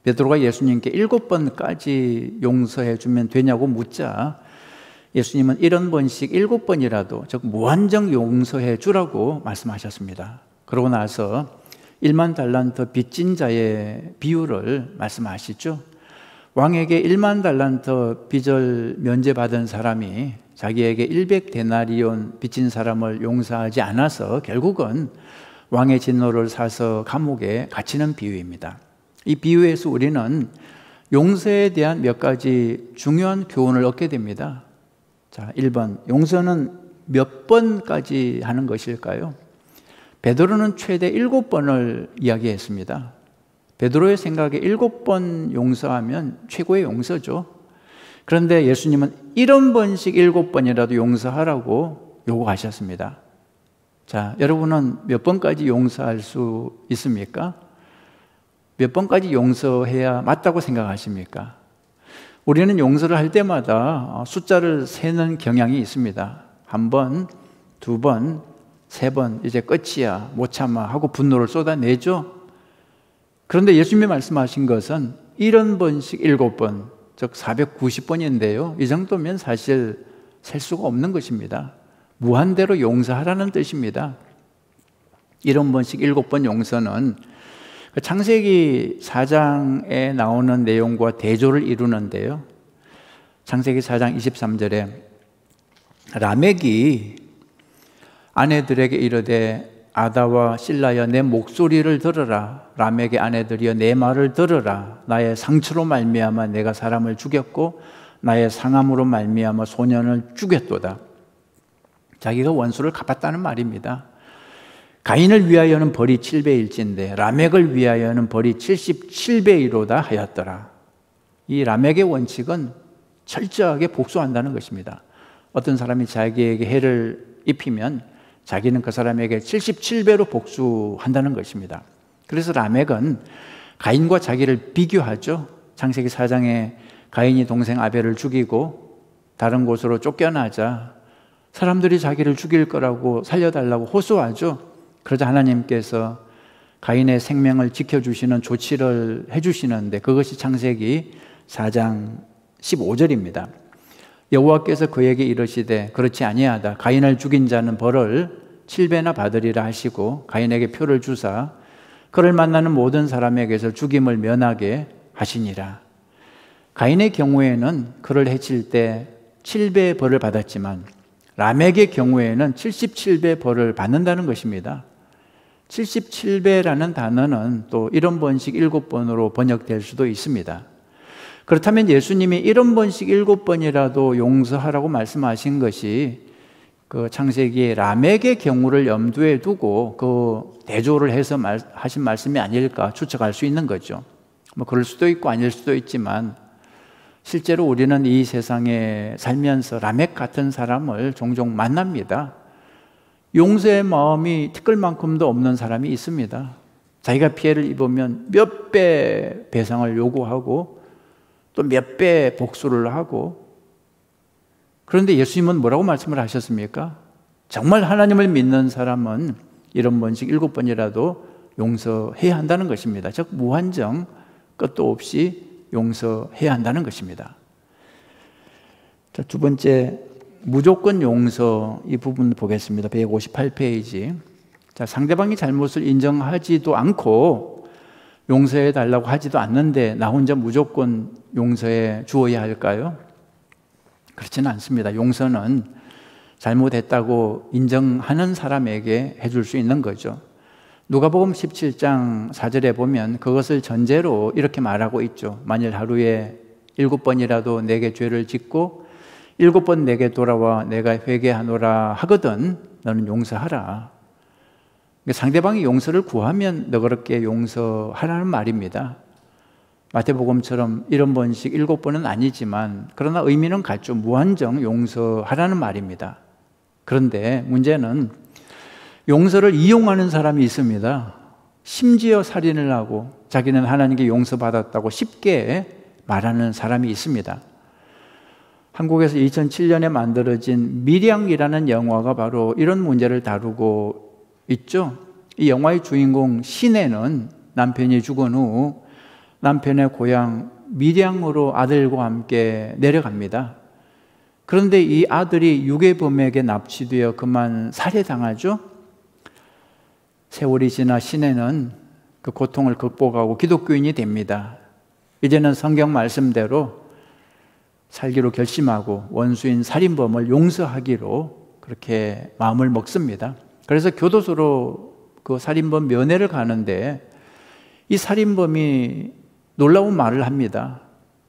베드로가 예수님께 7번까지 용서해 주면 되냐고 묻자 예수님은 70번씩 7번이라도 즉 무한정 용서해 주라고 말씀하셨습니다. 그러고 나서 1만 달란트 빚진 자의 비유를 말씀하시죠. 왕에게 1만 달란트 빚을 면제받은 사람이 자기에게 100데나리온 빚진 사람을 용서하지 않아서 결국은 왕의 진노를 사서 감옥에 갇히는 비유입니다. 이 비유에서 우리는 용서에 대한 몇 가지 중요한 교훈을 얻게 됩니다. 자, 1번, 용서는 몇 번까지 하는 것일까요? 베드로는 최대 7번을 이야기했습니다. 베드로의 생각에 7번 용서하면 최고의 용서죠. 그런데 예수님은 70번씩 7번이라도 용서하라고 요구하셨습니다. 자, 여러분은 몇 번까지 용서할 수 있습니까? 몇 번까지 용서해야 맞다고 생각하십니까? 우리는 용서를 할 때마다 숫자를 세는 경향이 있습니다. 1번, 2번, 3번, 이제 끝이야, 못 참아 하고 분노를 쏟아내죠. 그런데 예수님이 말씀하신 것은 70번씩 7번, 즉 490번인데요. 이 정도면 사실 셀 수가 없는 것입니다. 무한대로 용서하라는 뜻입니다. 70번씩 7번 용서는 창세기 4장에 나오는 내용과 대조를 이루는데요. 창세기 4장 23절에 라멕이 아내들에게 이르되 아다와 실라여 내 목소리를 들으라. 라멕의 아내들이여 내 말을 들으라. 나의 상처로 말미암아 내가 사람을 죽였고 나의 상함으로 말미암아 소년을 죽였도다. 자기가 원수를 갚았다는 말입니다. 가인을 위하여는 벌이 7배일진데 라멕을 위하여는 벌이 77배이로다 하였더라. 이 라멕의 원칙은 철저하게 복수한다는 것입니다. 어떤 사람이 자기에게 해를 입히면 자기는 그 사람에게 77배로 복수한다는 것입니다. 그래서 라멕은 가인과 자기를 비교하죠. 창세기 4장에 가인이 동생 아벨을 죽이고 다른 곳으로 쫓겨나자 사람들이 자기를 죽일 거라고 살려달라고 호소하죠. 그러자 하나님께서 가인의 생명을 지켜주시는 조치를 해주시는데 그것이 창세기 4장 15절입니다. 여호와께서 그에게 이르시되 그렇지 아니하다. 가인을 죽인 자는 벌을 7배나 받으리라 하시고 가인에게 표를 주사 그를 만나는 모든 사람에게서 죽임을 면하게 하시니라. 가인의 경우에는 그를 해칠 때 7배의 벌을 받았지만 라멕의 경우에는 77배 벌을 받는다는 것입니다. 77배라는 단어는 또 70번씩 7번으로 번역될 수도 있습니다. 그렇다면 예수님이 70번씩 7번이라도 용서하라고 말씀하신 것이 그 창세기 라멕의 경우를 염두에 두고 그 대조를 해서 하신 말씀이 아닐까 추측할 수 있는 거죠. 뭐 그럴 수도 있고 아닐 수도 있지만 실제로 우리는 이 세상에 살면서 라멕 같은 사람을 종종 만납니다. 용서의 마음이 티끌만큼도 없는 사람이 있습니다. 자기가 피해를 입으면 몇 배 배상을 요구하고 또 몇 배 복수를 하고, 그런데 예수님은 뭐라고 말씀을 하셨습니까? 정말 하나님을 믿는 사람은 70번씩 7번이라도 용서해야 한다는 것입니다. 즉 무한정 끝도 없이 용서해야 한다는 것입니다. 자, 두 번째, 무조건 용서, 이 부분 보겠습니다. 158페이지. 자, 상대방이 잘못을 인정하지도 않고 용서해 달라고 하지도 않는데 나 혼자 무조건 용서해 주어야 할까요? 그렇지는 않습니다. 용서는 잘못했다고 인정하는 사람에게 해줄 수 있는 거죠. 누가복음 17장 4절에 보면 그것을 전제로 이렇게 말하고 있죠. 만일 하루에 7번이라도 내게 죄를 짓고 7번 내게 돌아와 내가 회개하노라 하거든 너는 용서하라. 상대방이 용서를 구하면 너그럽게 용서하라는 말입니다. 마태복음처럼 70번씩 7번은 아니지만 그러나 의미는 같죠. 무한정 용서하라는 말입니다. 그런데 문제는 용서를 이용하는 사람이 있습니다. 심지어 살인을 하고 자기는 하나님께 용서받았다고 쉽게 말하는 사람이 있습니다. 한국에서 2007년에 만들어진 밀양이라는 영화가 바로 이런 문제를 다루고 있죠. 이 영화의 주인공 신혜는 남편이 죽은 후 남편의 고향 밀양으로 아들과 함께 내려갑니다. 그런데 이 아들이 유괴범에게 납치되어 그만 살해당하죠. 세월이 지나 신혜는 그 고통을 극복하고 기독교인이 됩니다. 이제는 성경 말씀대로 살기로 결심하고 원수인 살인범을 용서하기로 그렇게 마음을 먹습니다. 그래서 교도소로 그 살인범 면회를 가는데 이 살인범이 놀라운 말을 합니다.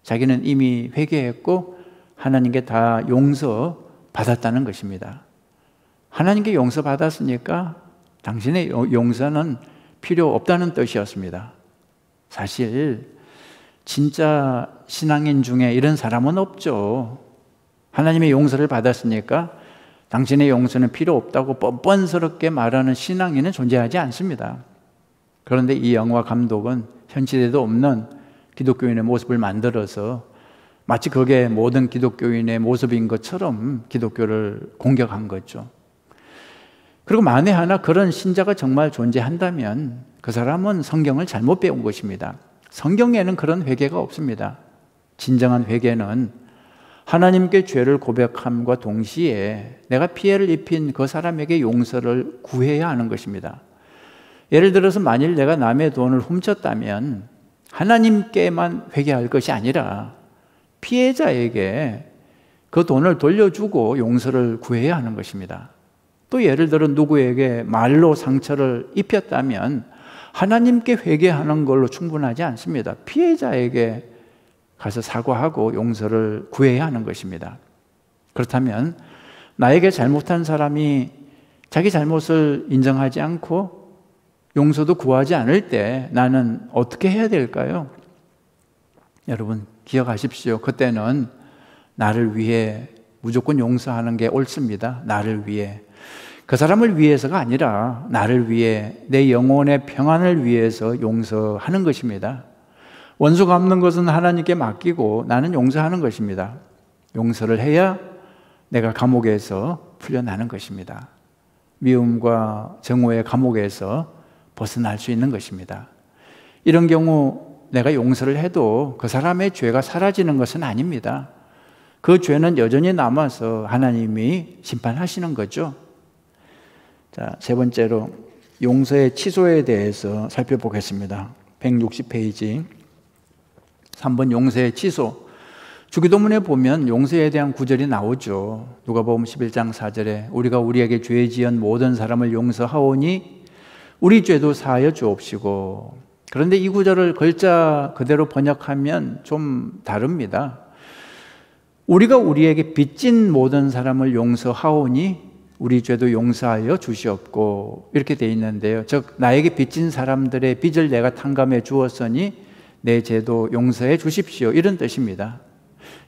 자기는 이미 회개했고 하나님께 다 용서받았다는 것입니다. 하나님께 용서받았으니까 당신의 용서는 필요 없다는 뜻이었습니다. 사실 진짜 신앙인 중에 이런 사람은 없죠. 하나님의 용서를 받았으니까 당신의 용서는 필요 없다고 뻔뻔스럽게 말하는 신앙인은 존재하지 않습니다. 그런데 이 영화 감독은 현 시대에도 없는 기독교인의 모습을 만들어서 마치 그게 모든 기독교인의 모습인 것처럼 기독교를 공격한 거죠. 그리고 만에 하나 그런 신자가 정말 존재한다면 그 사람은 성경을 잘못 배운 것입니다. 성경에는 그런 회개가 없습니다. 진정한 회개는 하나님께 죄를 고백함과 동시에 내가 피해를 입힌 그 사람에게 용서를 구해야 하는 것입니다. 예를 들어서 만일 내가 남의 돈을 훔쳤다면 하나님께만 회개할 것이 아니라 피해자에게 그 돈을 돌려주고 용서를 구해야 하는 것입니다. 또 예를 들어 누구에게 말로 상처를 입혔다면 하나님께 회개하는 걸로 충분하지 않습니다. 피해자에게 가서 사과하고 용서를 구해야 하는 것입니다. 그렇다면 나에게 잘못한 사람이 자기 잘못을 인정하지 않고 용서도 구하지 않을 때 나는 어떻게 해야 될까요? 여러분 기억하십시오. 그때는 나를 위해 무조건 용서하는 게 옳습니다. 나를 위해. 그 사람을 위해서가 아니라 나를 위해, 내 영혼의 평안을 위해서 용서하는 것입니다. 원수 갚는 것은 하나님께 맡기고 나는 용서하는 것입니다. 용서를 해야 내가 감옥에서 풀려나는 것입니다. 미움과 증오의 감옥에서 벗어날 수 있는 것입니다. 이런 경우 내가 용서를 해도 그 사람의 죄가 사라지는 것은 아닙니다. 그 죄는 여전히 남아서 하나님이 심판하시는 거죠. 자, 세 번째로 용서의 취소에 대해서 살펴보겠습니다. 160페이지 3번 용서의 취소. 주기도문에 보면 용서에 대한 구절이 나오죠. 누가복음 11장 4절에 우리가 우리에게 죄 지은 모든 사람을 용서하오니 우리 죄도 사하여 주옵시고. 그런데 이 구절을 글자 그대로 번역하면 좀 다릅니다. 우리가 우리에게 빚진 모든 사람을 용서하오니 우리 죄도 용서하여 주시옵고, 이렇게 돼 있는데요. 즉 나에게 빚진 사람들의 빚을 내가 탕감해 주었으니 내 죄도 용서해 주십시오, 이런 뜻입니다.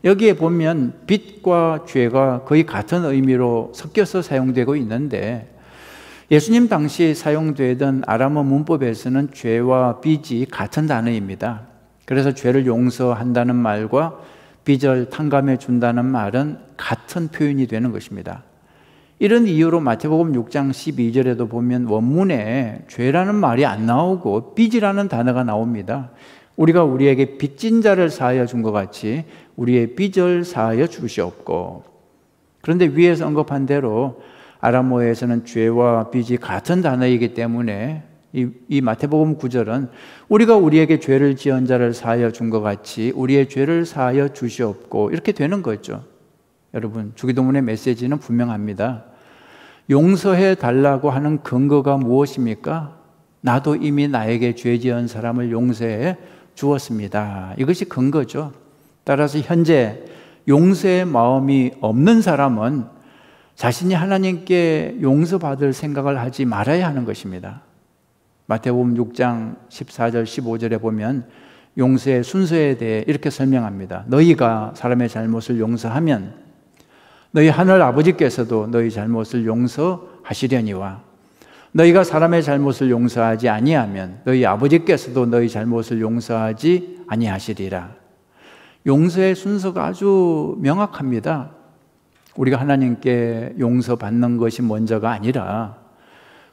여기에 보면 빚과 죄가 거의 같은 의미로 섞여서 사용되고 있는데 예수님 당시 사용되던 아람어 문법에서는 죄와 빚이 같은 단어입니다. 그래서 죄를 용서한다는 말과 빚을 탕감해 준다는 말은 같은 표현이 되는 것입니다. 이런 이유로 마태복음 6장 12절에도 보면 원문에 죄라는 말이 안 나오고 빚이라는 단어가 나옵니다. 우리가 우리에게 빚진 자를 사하여 준 것 같이 우리의 빚을 사하여 주시옵고. 그런데 위에서 언급한 대로 아람어에서는 죄와 빚이 같은 단어이기 때문에 이 마태복음 9절은 우리가 우리에게 죄를 지은 자를 사하여 준 것 같이 우리의 죄를 사하여 주시옵고, 이렇게 되는 거죠. 여러분, 주기도문의 메시지는 분명합니다. 용서해 달라고 하는 근거가 무엇입니까? 나도 이미 나에게 죄 지은 사람을 용서해 주었습니다. 이것이 근거죠. 따라서 현재 용서의 마음이 없는 사람은 자신이 하나님께 용서받을 생각을 하지 말아야 하는 것입니다. 마태복음 6장 14절 15절에 보면 용서의 순서에 대해 이렇게 설명합니다. 너희가 사람의 잘못을 용서하면 너희 하늘 아버지께서도 너희 잘못을 용서하시려니와 너희가 사람의 잘못을 용서하지 아니하면 너희 아버지께서도 너희 잘못을 용서하지 아니하시리라. 용서의 순서가 아주 명확합니다. 우리가 하나님께 용서받는 것이 먼저가 아니라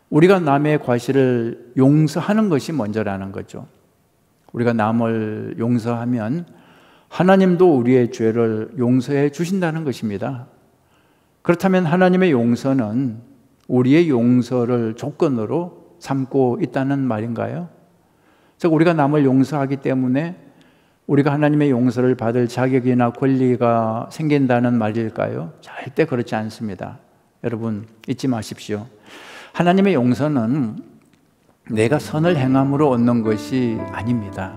우리가 남의 과실을 용서하는 것이 먼저라는 거죠. 우리가 남을 용서하면 하나님도 우리의 죄를 용서해 주신다는 것입니다. 그렇다면 하나님의 용서는 우리의 용서를 조건으로 삼고 있다는 말인가요? 즉 우리가 남을 용서하기 때문에 우리가 하나님의 용서를 받을 자격이나 권리가 생긴다는 말일까요? 절대 그렇지 않습니다. 여러분 잊지 마십시오. 하나님의 용서는 내가 선을 행함으로 얻는 것이 아닙니다.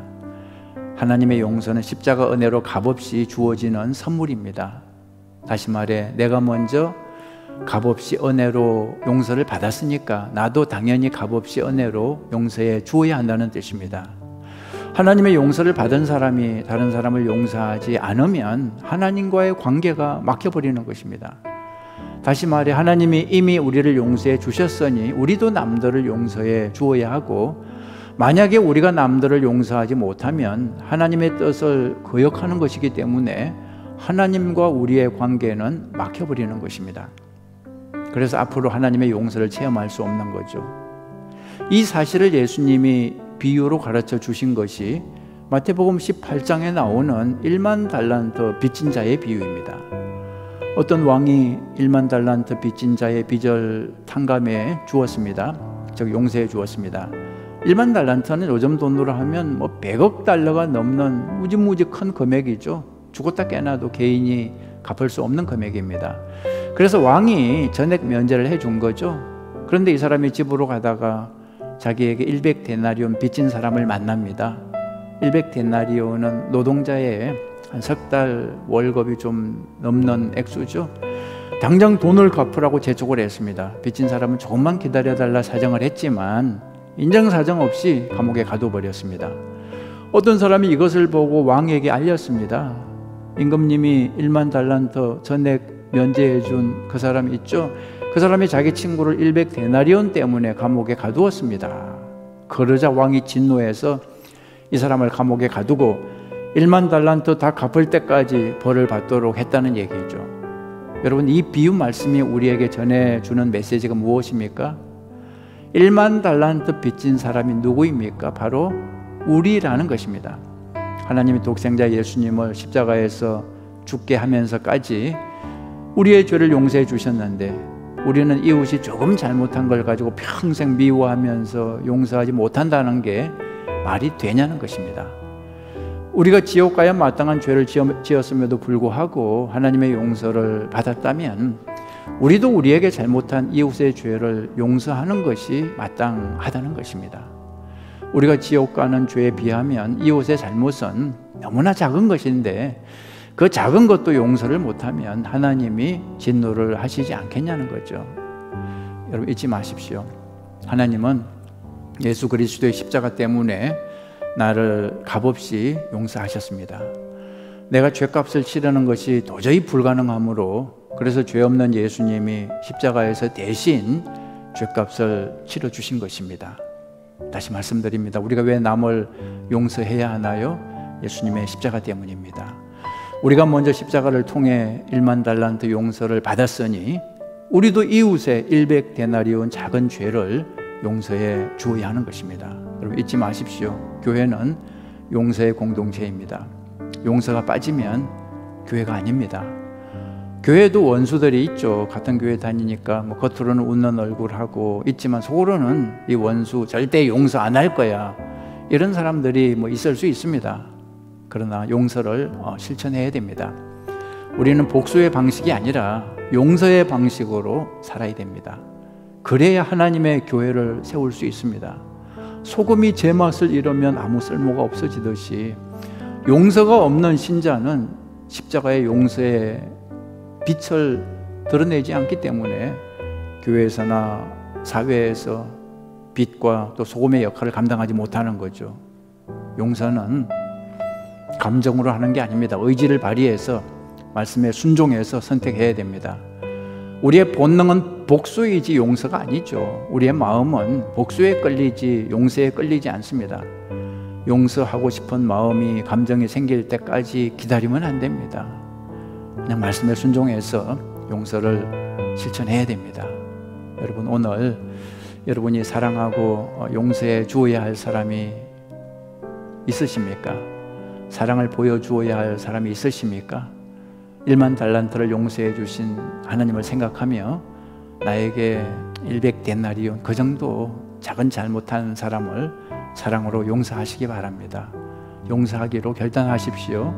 하나님의 용서는 십자가 은혜로 값없이 주어지는 선물입니다. 다시 말해 내가 먼저 값없이 은혜로 용서를 받았으니까 나도 당연히 값없이 은혜로 용서해 주어야 한다는 뜻입니다. 하나님의 용서를 받은 사람이 다른 사람을 용서하지 않으면 하나님과의 관계가 막혀버리는 것입니다. 다시 말해 하나님이 이미 우리를 용서해 주셨으니 우리도 남들을 용서해 주어야 하고, 만약에 우리가 남들을 용서하지 못하면 하나님의 뜻을 거역하는 것이기 때문에 하나님과 우리의 관계는 막혀버리는 것입니다. 그래서 앞으로 하나님의 용서를 체험할 수 없는 거죠. 이 사실을 예수님이 비유로 가르쳐 주신 것이 마태복음 18장에 나오는 1만 달란트 빚진 자의 비유입니다. 어떤 왕이 1만 달란트 빚진 자의 빚을 탕감해 주었습니다. 즉 용서해 주었습니다. 1만 달란트는 요즘 돈으로 하면 100억 달러가 넘는 무지무지 큰 금액이죠. 죽었다 깨나도 개인이 갚을 수 없는 금액입니다. 그래서 왕이 전액 면제를 해준 거죠. 그런데 이 사람이 집으로 가다가 자기에게 100데나리온 빚진 사람을 만납니다. 100데나리온은 노동자의 한 석 달 월급이 좀 넘는 액수죠. 당장 돈을 갚으라고 재촉을 했습니다. 빚진 사람은 조금만 기다려달라 사정을 했지만 인정사정 없이 감옥에 가둬버렸습니다. 어떤 사람이 이것을 보고 왕에게 알렸습니다. 임금님이 1만 달란트 전액 면제해 준 그 사람이 있죠. 그 사람이 자기 친구를 100데나리온 때문에 감옥에 가두었습니다. 그러자 왕이 진노해서 이 사람을 감옥에 가두고 1만 달란트 다 갚을 때까지 벌을 받도록 했다는 얘기죠. 여러분, 이 비유 말씀이 우리에게 전해주는 메시지가 무엇입니까? 1만 달란트 빚진 사람이 누구입니까? 바로 우리라는 것입니다. 하나님이 독생자 예수님을 십자가에서 죽게 하면서까지 우리의 죄를 용서해 주셨는데 우리는 이웃이 조금 잘못한 걸 가지고 평생 미워하면서 용서하지 못한다는 게 말이 되냐는 것입니다. 우리가 지옥 가야 마땅한 죄를 지었음에도 불구하고 하나님의 용서를 받았다면 우리도 우리에게 잘못한 이웃의 죄를 용서하는 것이 마땅하다는 것입니다. 우리가 지옥 가는 죄에 비하면 이웃의 잘못은 너무나 작은 것인데 그 작은 것도 용서를 못하면 하나님이 진노를 하시지 않겠냐는 거죠. 여러분, 잊지 마십시오. 하나님은 예수 그리스도의 십자가 때문에 나를 값없이 용서하셨습니다. 내가 죄값을 치르는 것이 도저히 불가능하므로 그래서 죄 없는 예수님이 십자가에서 대신 죄값을 치러주신 것입니다. 다시 말씀드립니다. 우리가 왜 남을 용서해야 하나요? 예수님의 십자가 때문입니다. 우리가 먼저 십자가를 통해 1만 달란트 용서를 받았으니 우리도 이웃의 100데나리온 작은 죄를 용서해 주어야 하는 것입니다. 여러분, 잊지 마십시오. 교회는 용서의 공동체입니다. 용서가 빠지면 교회가 아닙니다. 교회도 원수들이 있죠. 같은 교회 다니니까 겉으로는 웃는 얼굴하고 있지만 속으로는 이 원수 절대 용서 안 할 거야, 이런 사람들이 있을 수 있습니다. 그러나 용서를 실천해야 됩니다. 우리는 복수의 방식이 아니라 용서의 방식으로 살아야 됩니다. 그래야 하나님의 교회를 세울 수 있습니다. 소금이 제맛을 잃으면 아무 쓸모가 없어지듯이 용서가 없는 신자는 십자가의 용서의 빛을 드러내지 않기 때문에 교회에서나 사회에서 빛과 또 소금의 역할을 감당하지 못하는 거죠. 용서는 감정으로 하는 게 아닙니다. 의지를 발휘해서 말씀에 순종해서 선택해야 됩니다. 우리의 본능은 복수이지 용서가 아니죠. 우리의 마음은 복수에 끌리지 용서에 끌리지 않습니다. 용서하고 싶은 마음이 감정이 생길 때까지 기다리면 안 됩니다. 그냥 말씀에 순종해서 용서를 실천해야 됩니다. 여러분, 오늘 여러분이 사랑하고 용서해 주어야 할 사람이 있으십니까? 사랑을 보여주어야 할 사람이 있으십니까? 1만 달란트를 용서해 주신 하나님을 생각하며 나에게 100데나리온 그 정도 작은 잘못한 사람을 사랑으로 용서하시기 바랍니다. 용서하기로 결단하십시오.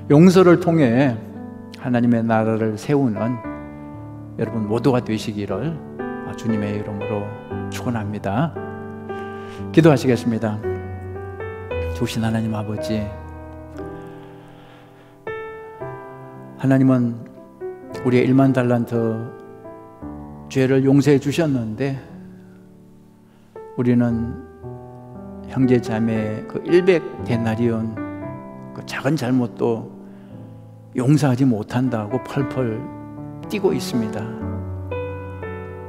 용서를 통해 하나님의 나라를 세우는 여러분 모두가 되시기를 주님의 이름으로 축원합니다. 기도하시겠습니다. 좋으신 하나님 아버지, 하나님은 우리의 1만 달란트 죄를 용서해 주셨는데 우리는 형제 자매의 그 100데나리온 그 작은 잘못도 용서하지 못한다고 펄펄 뛰고 있습니다.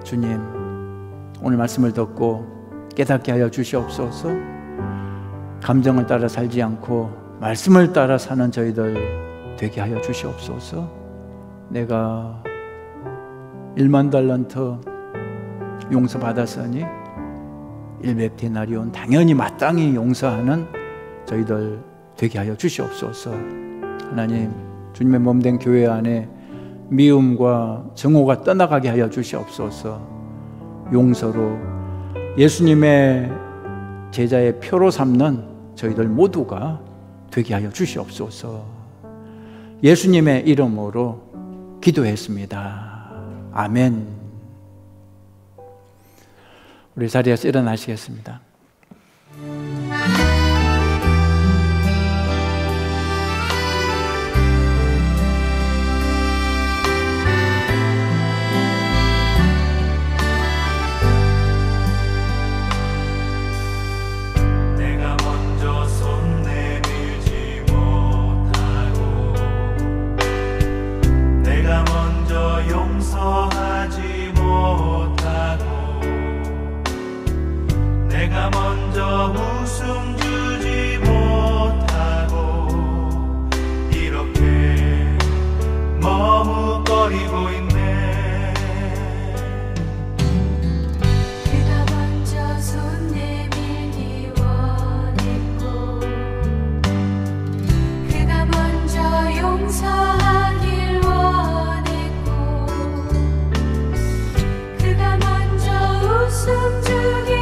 주님, 오늘 말씀을 듣고 깨닫게 하여 주시옵소서. 감정을 따라 살지 않고 말씀을 따라 사는 저희들 되게 하여 주시옵소서. 내가 1만 달란트 용서받았으니 100데나리온 당연히 마땅히 용서하는 저희들 되게 하여 주시옵소서. 하나님, 주님의 몸된 교회 안에 미움과 정오가 떠나가게 하여 주시옵소서. 용서로 예수님의 제자의 표로 삼는 저희들 모두가 되게 하여 주시옵소서. 예수님의 이름으로 기도했습니다. 아멘. 우리 자리에서 일어나시겠습니다. 내가 먼저 웃음 주지 못하고 이렇게 머뭇거리고 있네. 그가 먼저 손 내밀기 원했고 그가 먼저 용서하길 원했고 그가 먼저 웃음 주길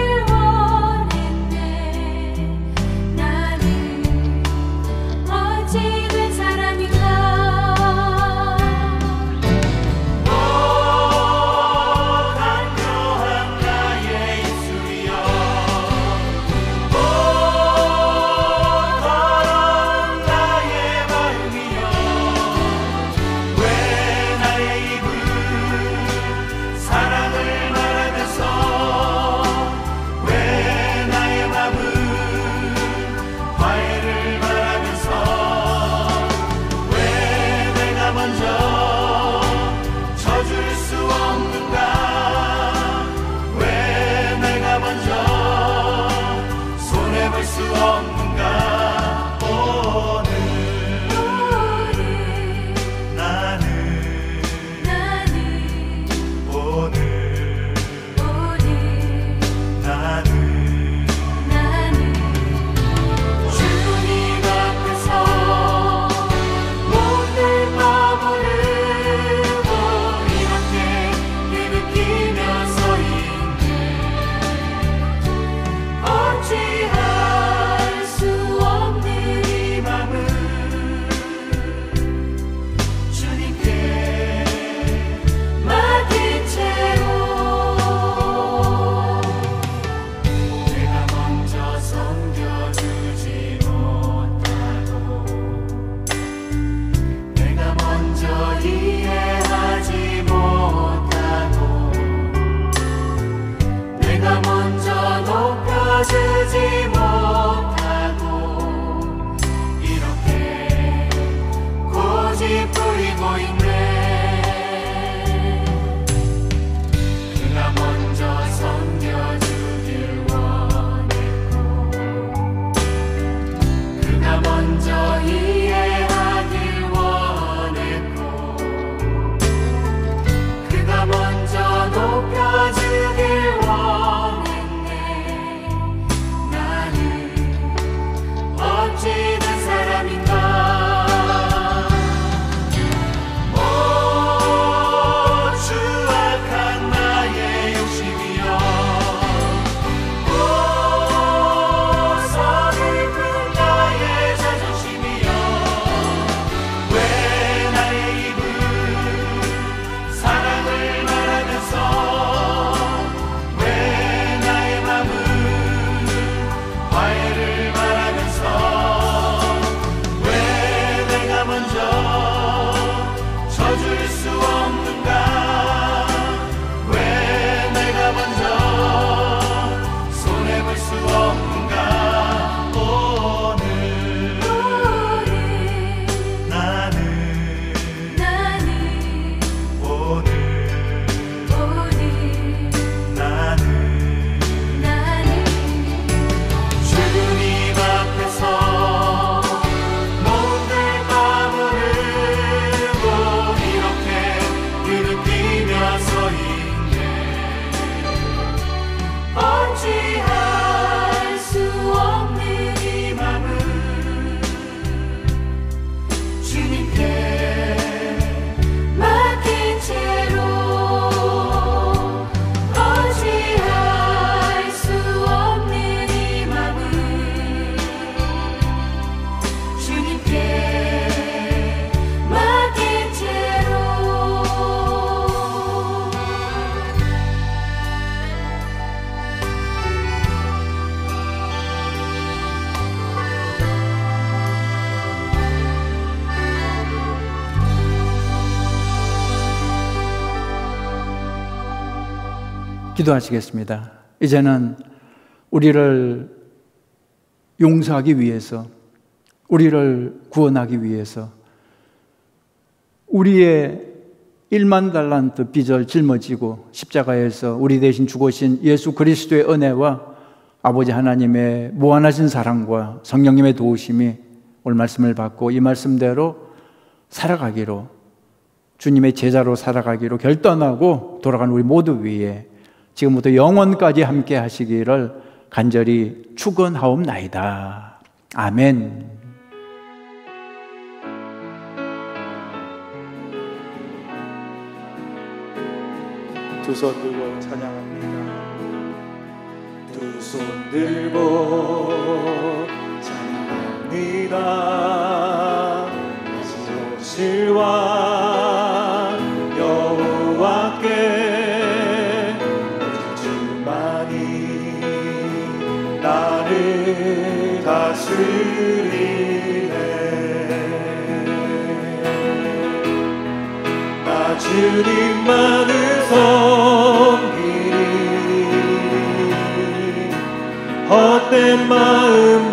어찌할 수 기도하시겠습니다. 이제는 우리를 용서하기 위해서, 우리를 구원하기 위해서 우리의 1만 달란트 빚을 짊어지고 십자가에서 우리 대신 죽으신 예수 그리스도의 은혜와 아버지 하나님의 무한하신 사랑과 성령님의 도우심이 오늘 말씀을 받고 이 말씀대로 살아가기로, 주님의 제자로 살아가기로 결단하고 돌아간 우리 모두 위에 지금부터 영원까지 함께 하시기를 간절히 축원하옵나이다. 아멘. 두 손 들고 찬양합니다. 두 손 들고 찬양합니다. 오실 왕 여호와께 주만이 나를 다스리네. 나 주님만을 섬기니 헛된 마음